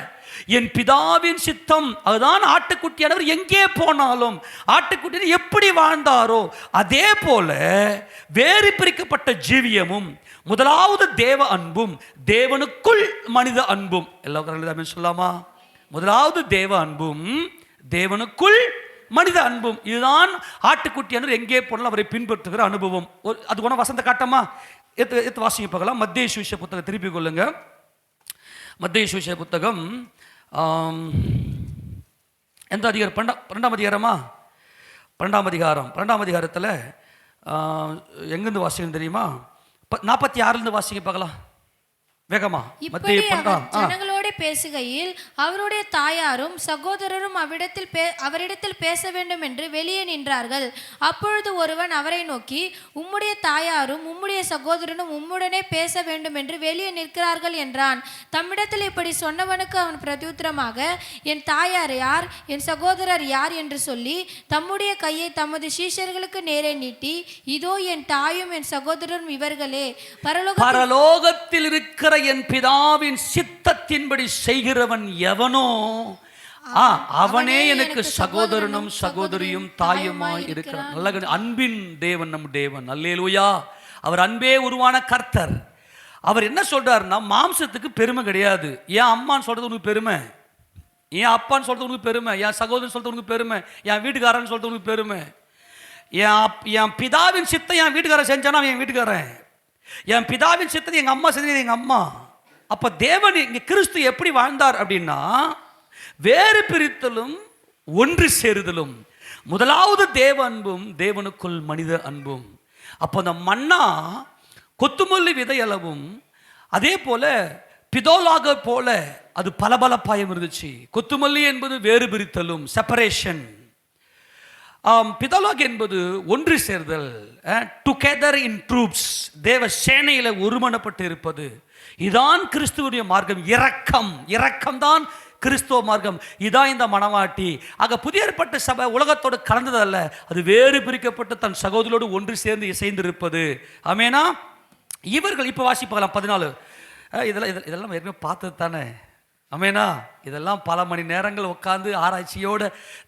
என் பிதாவின் சித்தம் அதுதான். ஆட்டுக்குட்டியானவர் எங்கே போனாலும் ஆட்டுக்குட்டியானவர் எப்படி வாழ்ந்தாரோ அதே போல வேறு பிரிக்கப்பட்ட ஜீவியமும் முதலாவது தேவ அன்பும் தேவனுக்குள் மனித அன்பும். எல்லாரும் சொல்லாமா? முதலாவது தேவ அன்பும் தேவனுக்குள் மனித அன்பும். இதுதான் ஆட்டுக்குட்டியானவர் எங்கே போனாலும் அவரை பின்பற்றுகிற அனுபவம். அது கூட வசந்த காட்டமா எத்து வாசிங்க பார்க்கலாம். மத்தேயு சுவிசேஷ புத்தகம் திருப்பிக் கொள்ளுங்க. மத்தேயு சுவிசேஷ புத்தகம் எந்த அதிகாரம்? 12ஆம் அதிகாரமா? 12ஆம் அதிகாரம். 12ஆம் அதிகாரத்தில் எங்கிருந்து வாசிக்கணும் தெரியுமா? 46 வாசிங்க பார்க்கலாம் வேகமா. இப்படி அவர் ஜனங்களோடு பேசுகையில் அவருடைய தாயாரும் சகோதரரும் அவரிடத்தில் பேச வேண்டும் என்று வெளியே நின்றார்கள். அப்பொழுது ஒருவன் அவரை நோக்கி, உம்முடைய தாயாரும் உம்முடைய சகோதரனும் உம்முடனே பேச வேண்டும் என்று வெளியே நிற்கிறார்கள் என்றான். தம்மிடத்தில் இப்படி சொன்னவனுக்கு அவன் பிரதியுத்தரமாக, என் தாயார் யார், என் சகோதரர் யார் என்று சொல்லி தம்முடைய கையை தமது சீஷர்களுக்கு நேரே நீட்டி, இதோ என் தாயும் என் சகோதரரும் இவர்களே, பரலோகத்தில் இருக்கிற என் பிதாவின் சித்தத்தின்படி செய்கிறவன் எவனோ அவனே எனக்கு சகோதரனும் சகோதரியும் தாயுமாய் இருக்கிறான். நல்ல அன்பின் தேவன் நம் தேவன். அல்லேலூயா. அவர் அன்பே உருவான கர்த்தர். அவர் என்ன சொல்றாருன்னா, மாம்சத்துக்கு பெருமை கிடையாது. என் அம்மான்னு சொல்றது உனக்கு பெருமை, என் அப்பான்னு சொல்றது உனக்கு பெருமை, என் சகோதரன் சொல்றது உனக்கு பெருமை, என் வீட்டுக்காரன் சொல்றது உனக்கு பெருமை. என் பிதாவின் சித்தம் என் வீட்டுக்காரன் செஞ்சானா என் வீட்டுக்காரன், என் பிதாவின் சித்தத்தை எங்க அம்மா செஞ்சது எங்க அம்மா. அப்ப தேவன் இங்க கிறிஸ்து எப்படி வாழ்ந்தார் அப்படின்னா, வேறு பிரித்தலும் ஒன்று சேருதலும். முதலாவது தேவ அன்பும் தேவனுக்குள் மனித அன்பும். அப்போ அந்த மன்னா கொத்துமல்லி விதையளவும் அதே போல பிதோலாக போல அது பலபலப்பாயம் இருந்துச்சு. கொத்துமல்லி என்பது வேறு பிரித்தலும், செப்பரேஷன். பிதலாக் என்பது ஒன்று சேர்தல், டுகெதர் இன் ட்ரூப்ஸ், தேவ சேனையில ஒருமனப்பட்டு இருப்பது. இதான் கிறிஸ்துவுடைய மார்க்கம். இரக்கம் தான் கிறிஸ்துவ மார்க்கம். இதான் இந்த மனவாட்டி. ஆக புதிய ஏற்பட்ட சபை உலகத்தோடு கலந்ததல்ல, அது வேறு பிரிக்கப்பட்டு தன் சகோதரோடு ஒன்று சேர்ந்து இசைந்திருப்பது. ஆமேனா? இவர்கள் இப்போ வாசிப்பாங்களாம் 14. இதெல்லாம் ஏற்கனவே பார்த்தது தானே. ஆமேனா? இதெல்லாம் பல மணி நேரங்கள் உட்கார்ந்து ஆராய்ச்சியோட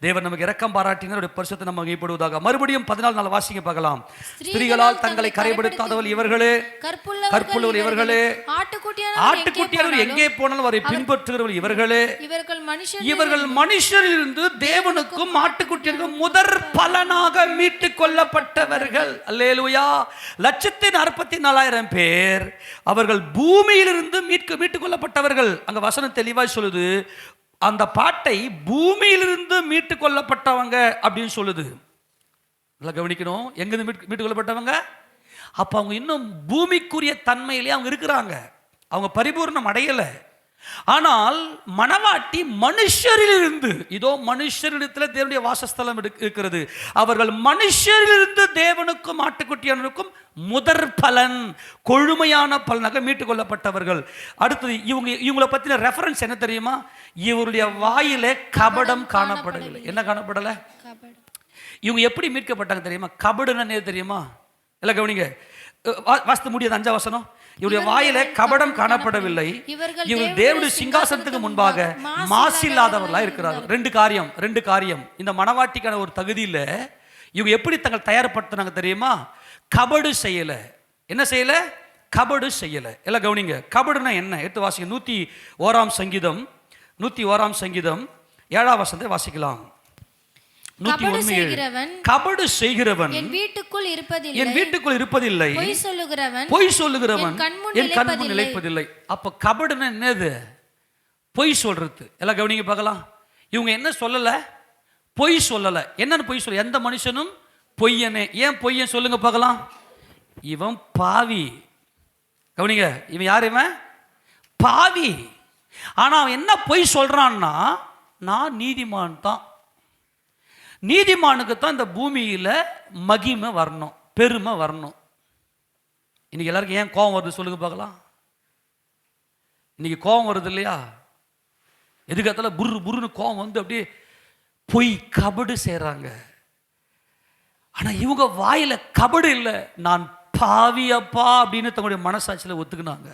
தேவன் நமக்கு இரக்கம் பாராட்டினார். பரிசுத்தை நம்ம கைப்படுவதாக. மறுபடியும் 14 வாசிங்க பார்க்கலாம். ஸ்திரீகளால் தங்களை கரைப்படுத்தாதவள் இவர்களே, கற்புள்ளவர்கள் இவர்களே, ஆட்டுக்குட்டியானவர் எங்கே போனாலும் அவரை பின்பற்றுகிறவர்கள் இவர்களே, இவர்கள் மனுஷரிலிருந்து தேவனுக்கும் ஆட்டுக்குட்டியானுக்கும் முதற் பலனாக மீட்டுக் கொள்ளப்பட்டவர்கள். அல்லேலூயா. 1,44,000 பேர் அவர்கள் பூமியிலிருந்து மீட்டுக் கொள்ளப்பட்டவர்கள். அங்க வசனம் தெளிவாய் சொல்லுது. அந்த பாட்டை பூமியிலிருந்து மீட்டு கொள்ளப்பட்டவங்க அப்படின்னு சொல்லுது. நல்லா கவனிக்கணும். எங்கிருந்து மீட்டு கொள்ளப்பட்டவங்க? அப்ப அவங்க இன்னும் பூமிக்குரிய தன்மையிலே அவங்க இருக்கிறாங்க. அவங்க பரிபூர்ணம் அடையலை. ஆனால் மனவாட்டி மனுஷரிலிருந்து, இதோ மனுஷரிடத்தில் தேவனுடைய வாசஸ்தலம் இருக்கிறது. அவர்கள் மனுஷரிலிருந்து தேவனுக்கும் ஆட்டுக்குட்டியானுக்கும் முதற் பலன், கொழுமையான பலனாக மீட்டுக் கொள்ளப்பட்டவர்கள். அடுத்தது இவங்களை பற்றின ரெஃபரன்ஸ் என்ன தெரியுமா? இவருடைய வாயிலே கபடம் காணப்படவில்லை. என்ன காணப்படலை? இவங்க எப்படி மீட்கப்பட்டாங்க தெரியுமா? கபடுன்னு தெரியுமா? எல்லாம் கவனிங்க. வாசித்து முடியாது 5ஆம் வசனம். இவருடைய வாயில கபடம் காணப்படவில்லை, இவர்கள் தேவனுடைய சிங்காசனத்துக்கு முன்பாக மாசில்லாதவர்களா இருக்கிறார்கள். ரெண்டு காரியம். இந்த மனவாட்டிக்கான ஒரு தகுதியில் இவங்க எப்படி தங்கள் தயார்படுத்தினாங்க தெரியுமா? கபடு செய்யல. என்ன செய்யல? கபடு செய்யல. எல்லாம் கவனிங்க. கபடுனா என்ன? எடுத்து வாசிங்க. 101ஆம் சங்கீதம் 7ஆம் வசனத்தை வாசிக்கலாம். கபடு செய்கிறவன் என் வீட்டுக்குள் இருப்பதில்லை, பொய் சொல்லுகிறவன் என் கண் முன் நிலைப்பதில்லை. அப்ப கபடுன்னு என்னது? பொய் சொல்றது. எல்லாம் கவனிங்க பார்க்கலாம். இவங்க என்ன சொல்லல? பொய் சொல்லல. என்னன்னு பொய் சொல்ல? எந்த மனுஷனும் பொய்யனே. ஏன் பொய்யன் சொல்லுங்க பார்க்கலாம். இவன் பாவி. கவனிங்க. இவன் யார்? இவன் பாவி. ஆனா அவன் என்ன பொய் சொல்றான்னா, நான் நீதிமான் தான். நீதிமானுக்கு தான் இந்த பூமியில மகிமை வரணும், பெருமை வரணும். இன்னைக்கு எல்லாருக்கும் ஏன் கோபம் வருது சொல்லுங்க பார்க்கலாம். இன்னைக்கு கோபம் வருது இல்லையா? எதுக்காத்தால புருன்னு கோபம் வந்து அப்படியே பொய் கபடு செய்றாங்க. ஆனா இவங்க வாயில கபடு இல்லை, நான் பாவியப்பா அப்படின்னு தங்களுடைய மனசாட்சியில ஒத்துக்கினாங்க.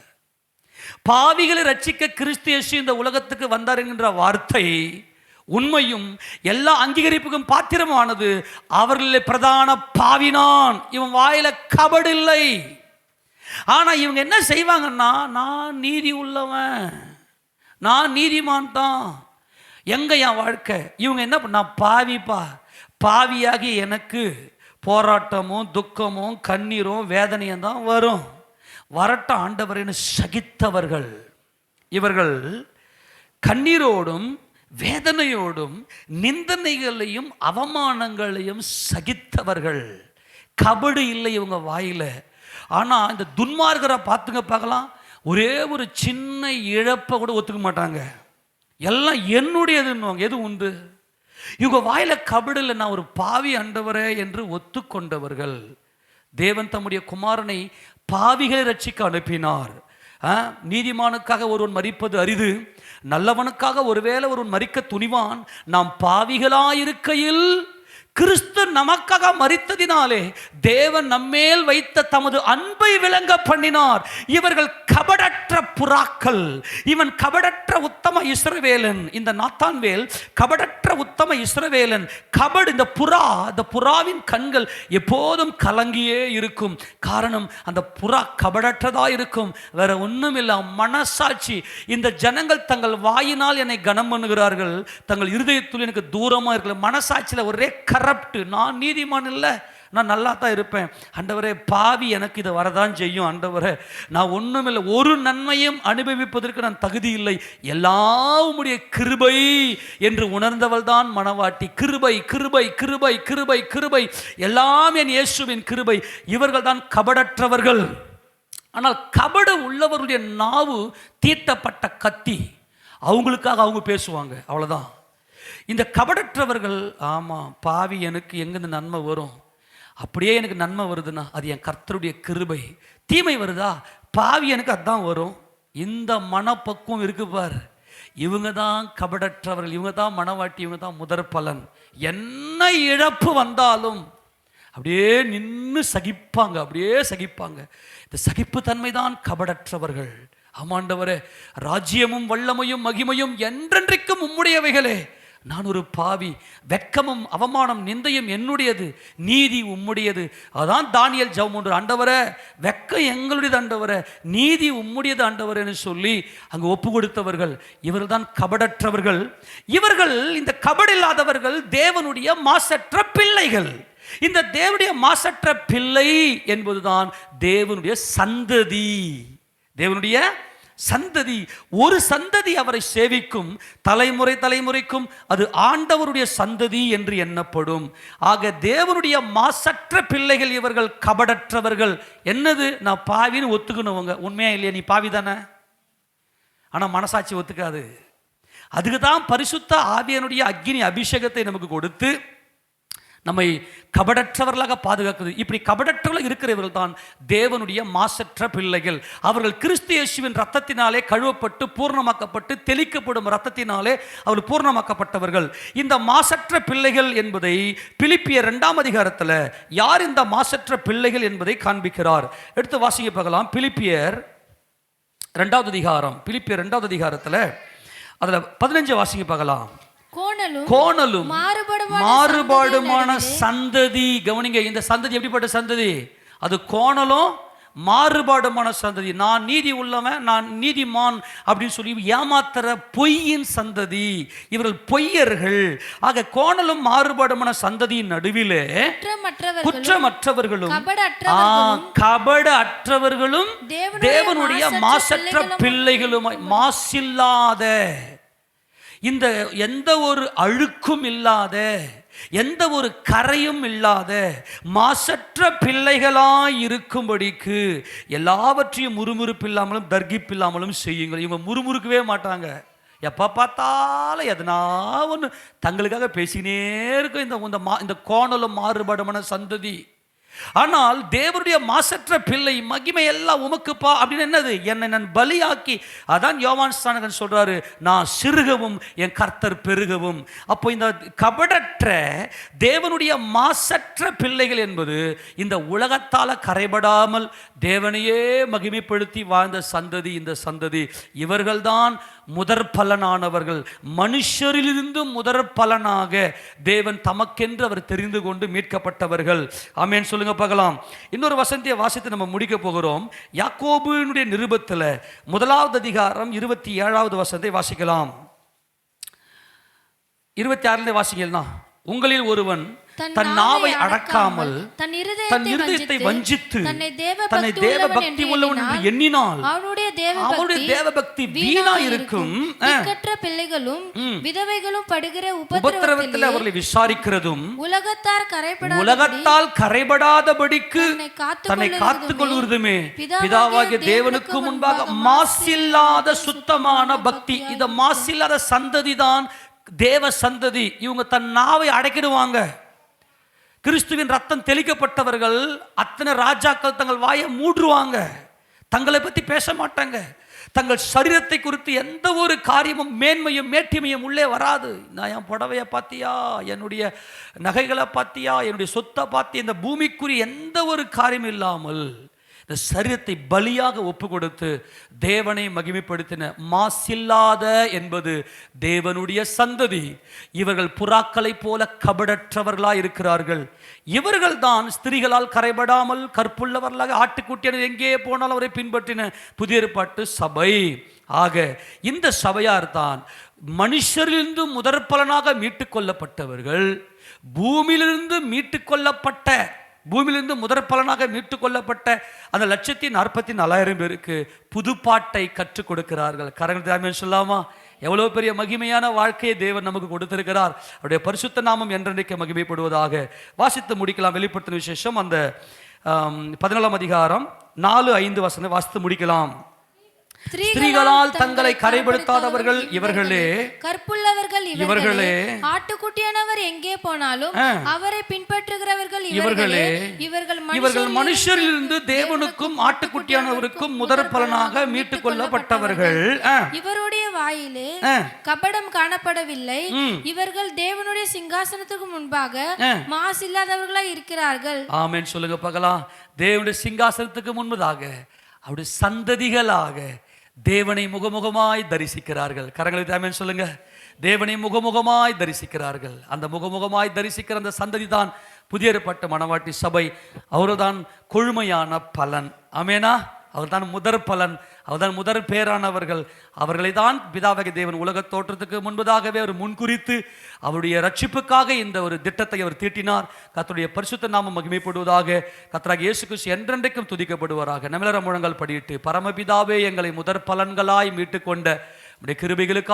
பாவிகளை ரட்சிக்க கிறிஸ்து இயேசு இந்த உலகத்துக்கு வந்தார் என்கின்ற வார்த்தை உண்மையும் எல்லா அங்கீகரிப்புக்கும் பாத்திரமானது. அவர்களிலே பிரதான பாவினான். இவன் வாயில கபடு இல்லை. ஆனா இவங்க என்ன செய்வாங்கன்னா, நான் நீதி உள்ளவன், நான் நீதிமான் தான், எங்க என் வாழ்க்கை. இவங்க என்ன பண்ண, பாவிப்பா, பாவியாகி எனக்கு போராட்டமும் துக்கமும் கண்ணீரும் வேதனையும் தான் வரும். வரட்ட ஆண்டவரேன்னு சகித்தவர்கள் இவர்கள். கண்ணீரோடும் வேதனையோடும் நிந்தனைகளையும் அவமானங்களையும் சகித்தவர்கள். கபடு இல்லை இவங்க வாயில. ஆனா இந்த துன்மார்கரை பார்த்துங்க பார்க்கலாம், ஒரே ஒரு சின்ன இழப்பை கூட ஒத்துக்க மாட்டாங்க. எல்லாம் என்னுடையதுன்னு எது உண்டு. இவங்க வாயில கபடு இல்லை, நான் ஒரு பாவி ஆண்டவரே என்று ஒத்துக்கொண்டவர்கள். தேவன் தம்முடைய குமாரனை பாவிகளை ரட்சிக்க அனுப்பினார். நீதிமானுக்காக ஒருவன் மரிப்பது அரிது, நல்லவனுக்காக ஒருவேளை ஒருவன் மரிக்க துணிவான். நாம் பாவிகளாயிருக்கையில் கிறிஸ்து நமக்காக மரித்ததினாலே தேவன் நம்மேல் வைத்த தமது அன்பை விளங்க பண்ணினார். இவர்கள் கபடற்ற புறாக்கள். இவன் கபடற்ற உத்தம இஸ்ரவேலன். இந்த நாத்தான்வேல் கபடற்ற உத்தம இஸ்ரவேலன். கபடு, இந்த புறாவின் கண்கள் எப்போதும் கலங்கியே இருக்கும். காரணம், அந்த புறா கபடற்றதா இருக்கும், வேற ஒண்ணும் இல்லை. மனசாட்சி. இந்த ஜனங்கள் தங்கள் வாயினால் என்னை கனம் பண்ணுகிறார்கள், தங்கள் இருதயத்தில் எனக்கு தூரமா இருக்கிற மனசாட்சியில் ஒரே கரப்ட். நான் நீதிமான் இல்லை, நான் நல்லா தான் இருப்பேன் ஆண்டவரே, பாவி எனக்கு இதை வரதான் செய்யும் ஆண்டவரே, நான் ஒன்றும் இல்லை, ஒரு நன்மையும் அனுபவிப்பதற்கு நான் தகுதி இல்லை, எல்லாம் உம்முடைய கிருபை என்று உணர்ந்தவள் தான் மணவாட்டி. கிருபை கிருபை கிருபை கிருபை கிருபை, எல்லாம் என் இயேசுவின் கிருபை. இவர்கள் தான் கபடற்றவர்கள். ஆனால் கபடு உள்ளவருடைய நாவு தீட்டப்பட்ட கத்தி. அவங்களுக்காக அவங்க பேசுவாங்க, அவ்வளோதான். இந்த கபடற்றவர்கள், ஆமாம் பாவி எனக்கு எங்கேருந்து நன்மை வரும், அப்படியே எனக்கு நன்மை வருதுன்னா அது என் கர்த்தருடைய கிருபை. தீமை வருதா, பாவி எனக்கு அதுதான் வரும். இந்த மனப்பக்குவம் இருக்கு பார், இவங்க தான் கபடற்றவர்கள், இவங்க தான் மனவாட்டி, இவங்க தான் முதற் பலன். என்ன இழப்பு வந்தாலும் அப்படியே நின்று சகிப்பாங்க, அப்படியே சகிப்பாங்க. இந்த சகிப்பு தன்மை தான் கபடற்றவர்கள். ஆமாண்டவரே, ராஜ்யமும் வல்லமையும் மகிமையும் என்றென்றைக்கும் உம்முடையவைகளே. நான் ஒரு பாவி, வெட்கமும் அவமானம் நிந்தையும் என்னுடையது, நீதி உம்முடையது. அதான் தானியேல் ஜெபம் ஒன்று, ஆண்டவரே வெட்கம் எங்களுடையது ஆண்டவரே, நீதி உம்முடையது ஆண்டவரேன்னு சொல்லி அங்கு ஒப்பு கொடுத்தவர்கள். இவர்கள் தான் கபடற்றவர்கள். இவர்கள், இந்த கபடில்லாதவர்கள் தேவனுடைய மாசற்ற பிள்ளைகள். இந்த தேவனுடைய மாசற்ற பிள்ளை என்பதுதான் தேவனுடைய சந்ததி. தேவனுடைய சந்ததி, ஒரு சந்ததி அவரை சேவிக்கும், தலைமுறை தலைமுறைக்கும் அது ஆண்டவருடைய சந்ததி என்று எண்ணப்படும். ஆக தேவனுடைய மாசற்ற பிள்ளைகள் இவர்கள், கபடற்றவர்கள். என்னது, நான் பாவின்னு ஒத்துக்கணுவங்க. உண்மையா இல்லையா, நீ பாவி தானே, ஆனால் மனசாட்சி ஒத்துக்காது. அதுக்கு தான் பரிசுத்த ஆவியானுடைய அக்கினி அபிஷேகத்தை நமக்கு கொடுத்து நம்மை கபடற்றவர்களாக பாதுகாக்குது. இப்படி கபடற்றவர்களாக இருக்கிறவர்கள் தான் தேவனுடைய மாசற்ற பிள்ளைகள். அவர்கள் கிறிஸ்து இயேசுவின் ரத்தத்தினாலே கழுவப்பட்டு பூர்ணமாக்கப்பட்டு தெளிக்கப்படும் ரத்தத்தினாலே அவர்கள் பூர்ணமாக்கப்பட்டவர்கள். இந்த மாசற்ற பிள்ளைகள் என்பதை பிலிப்பியர் 2ஆம் அதிகாரத்தில் யார் இந்த மாசற்ற பிள்ளைகள் என்பதை காண்பிக்கிறார். எடுத்து வாசிக்க பார்க்கலாம். பிலிப்பியர் 2ஆவது அதிகாரம், பிலிப்பியர் 2ஆவது அதிகாரத்தில் அதில் 15 வாசிக்க பார்க்கலாம். கோணலும் மாறுபாடுமான சந்ததி. கவனிங்க, இந்த சந்ததி எப்படிப்பட்ட சந்ததி? அது கோணலும் மாறுபாடுமான சந்ததி. நான் நீதி உள்ளவன், நான் நீதிமான் அப்படின்னு சொல்லி ஏமாத்துற பொய்யின் சந்ததி. இவர்கள் பொய்யர்கள். ஆக கோணலும் மாறுபாடுமான சந்ததியின் நடுவிலே குற்றமற்றவர்களும் கபட அற்றவர்களும் தேவனுடைய மாசற்ற பிள்ளைகளும், மாசில்லாத, இந்த எந்த ஒரு அழுக்கும் இல்லாத, எந்த ஒரு கரையும் இல்லாத மாசற்ற பிள்ளைகளாய் இருக்கும்படிக்கு எல்லாவற்றையும் முறுமுறுப்பு இல்லாமலும் தர்கிப்பு இல்லாமலும் செய்யுங்கள். இவங்க முறுமுறுக்கவே மாட்டாங்க. எப்போ பார்த்தாலும் எதனா ஒன்று தங்களுக்காக பேசினே இருக்கும். இந்த கோணலும் மாறுபாடுமான சந்ததி. ஆனால் தேவனுடைய மாசற்ற பிள்ளை மகிமை எல்லாம் உமக்குப்பா அப்படின்னு என்னது, என்னை நான் பலியாக்கி. அதான் யோவான் ஸ்நானகன் சொல்றாரு, நான் சிறுகவும் என் கர்த்தர் பெருகவும். அப்போ இந்த கபடற்ற தேவனுடைய மாசற்ற பிள்ளைகள் என்பது இந்த உலகத்தால் கரைபடாமல் தேவனையே மகிமைப்படுத்தி வாழ்ந்த சந்ததி. இந்த சந்ததி இவர்கள்தான் முதற் பலனானவர்கள். மனுஷரிலிருந்து முதற் பலனாக தேவன் தமக்கென்று அவர் தெரிந்து கொண்டு மீட்கப்பட்டவர்கள். ஆமென் சொல்லுங்க பார்க்கலாம். இன்னொரு வசனத்தை வாசித்து நம்ம முடிக்க போகிறோம். யாக்கோபுவினுடைய நிருபத்தில் 1வது அதிகாரம் 27வது வசனத்தை வாசிக்கலாம். 26 வாசிக்கலாம். உங்களில் ஒருவன் தன் நாவை அடக்காமல் தன் இருதயத்தை வஞ்சித்து தன்னை தேவ பக்தி உள்ளவன் என்று எண்ணினால் அவனுடைய தேவ பக்தி வீணா இருக்கும். பிள்ளைகளும் விதவைகளும் படுகிற உபத்திரவத்தில் அவர்களை விசாரிக்கிறதும் உலகத்தால் கரைபடாதபடிக்கு தன்னை காத்துக் கொள்வதுமே பிதாவாகிய தேவனுக்கு முன்பாக மாசில்லாத சுத்தமான பக்தி. இந்த மாசில்லாத சந்ததி தான் தேவ சந்ததி. இவங்க தன் நாவை அடக்கிடுவாங்க. கிறிஸ்துவின் ரத்தம் தெளிக்கப்பட்டவர்கள் அத்தனை ராஜாக்கள் தங்கள் வாயை மூடுவாங்க. தங்களை பற்றி பேச மாட்டாங்க. தங்கள் சரீரத்தை குறித்து எந்த ஒரு காரியமும் மேன்மையும் மேட்டிமையும் உள்ளே வராது. நான் என் புடவையை பார்த்தியா, என்னுடைய நகைகளை பார்த்தியா, என்னுடைய சொத்தை பார்த்தியா, இந்த பூமிக்குரிய எந்த ஒரு காரியம் இல்லாமல் இந்த சரீரத்தை பலியாக ஒப்பு கொடுத்து தேவனை மகிமைப்படுத்தின மாசில்லாத என்பது தேவனுடைய சந்ததி. இவர்கள் புறாக்களை போல கபடற்றவர்களாக இருக்கிறார்கள். இவர்கள் தான் ஸ்திரீகளால் கரைபடாமல் கற்புள்ளவர்களாக ஆட்டுக்குட்டியான எங்கே போனாலும் அவரை பின்பற்றின புதிய ஏற்பாட்டு சபை. ஆக இந்த சபையார் தான் மனுஷரிலிருந்து முதற் பலனாக மீட்டு கொள்ளப்பட்டவர்கள். பூமியிலிருந்து மீட்டு கொள்ளப்பட்ட, பூமியிலிருந்து முதற் பலனாக மீட்டு கொள்ளப்பட்ட அந்த 1,44,000 பேருக்கு புதுப்பாட்டை கற்றுக் கொடுக்கிறார்கள். கரங்கள் சொல்லாமா? எவ்வளோ பெரிய மகிமையான வாழ்க்கையை தேவன் நமக்கு கொடுத்திருக்கிறார். அவருடைய பரிசுத்த நாமம் என்றென்றைக்கு மகிமைப்படுவதாக. வாசித்து முடிக்கலாம். வெளிப்படுத்தின விசேஷம் அந்த 14ஆம் அதிகாரம் 4-5 வசனம் வாசித்து முடிக்கலாம். ஸ்திரீகளால் தங்களை கரைப்படுத்தாதவர்கள் இவர்களே, கற்புள்ளவர்கள் இவர்களே, ஆட்டுக்குட்டியானவர் எங்கே போனாலும் அவரை பின்பற்றுகிறவர்கள் இவர்களே. இவர்கள் மனுஷரிலிருந்து தேவனுக்கும் ஆட்டுக்குட்டியானவருக்கும் முதற் பலனாக மீட்டுக் கொள்ளப்பட்டவர்கள். இவருடைய வாயிலே கபடம் காணப்படவில்லை. இவர்கள் தேவனுடைய சிங்காசனத்துக்கு முன்பாக மாசில்லாதவர்களாய் இருக்கிறார்கள். ஆமென் சொல்லுங்க பார்க்கலாம். தேவனுடைய சிங்காசனத்துக்கு முன்பதாக அவருடைய சந்ததிகளாக தேவனை முகமுகமாய் தரிசிக்கிறார்கள். கரங்களை ஆமென் சொல்லுங்க. தேவனை முகமுகமாய் தரிசிக்கிறார்கள். அந்த முகமுகமாய் தரிசிக்கிற அந்த சந்ததி தான் புதிய ஏற்பாட்டு மணவாட்டி சபை. அவர்தான் கொழுமையான பலன். ஆமெனா? அவர்தான் முதற் பலன், அவர்தான் முதற் பேரானவர்கள். அவர்களை தான் பிதாவாகிய தேவன் உலக தோற்றத்துக்கு முன்பதாகவே அவர் முன்குறித்து அவருடைய ரட்சிப்புக்காக இந்த ஒரு திட்டத்தை அவர் தீட்டினார். கர்த்தருடைய பரிசுத்த நாமம் மகிமைப்படுவதாக. கர்த்தராகிய இயேசு கிறிஸ்து என்றென்றைக்கும் துதிக்கப்படுவாராக. நம்மள முழங்கால் படியிட்டு, பரமபிதாவே எங்களை முதற் பலன்களாய் மீட்டுக்கொண்ட உடைய கிருபைகளுக்கு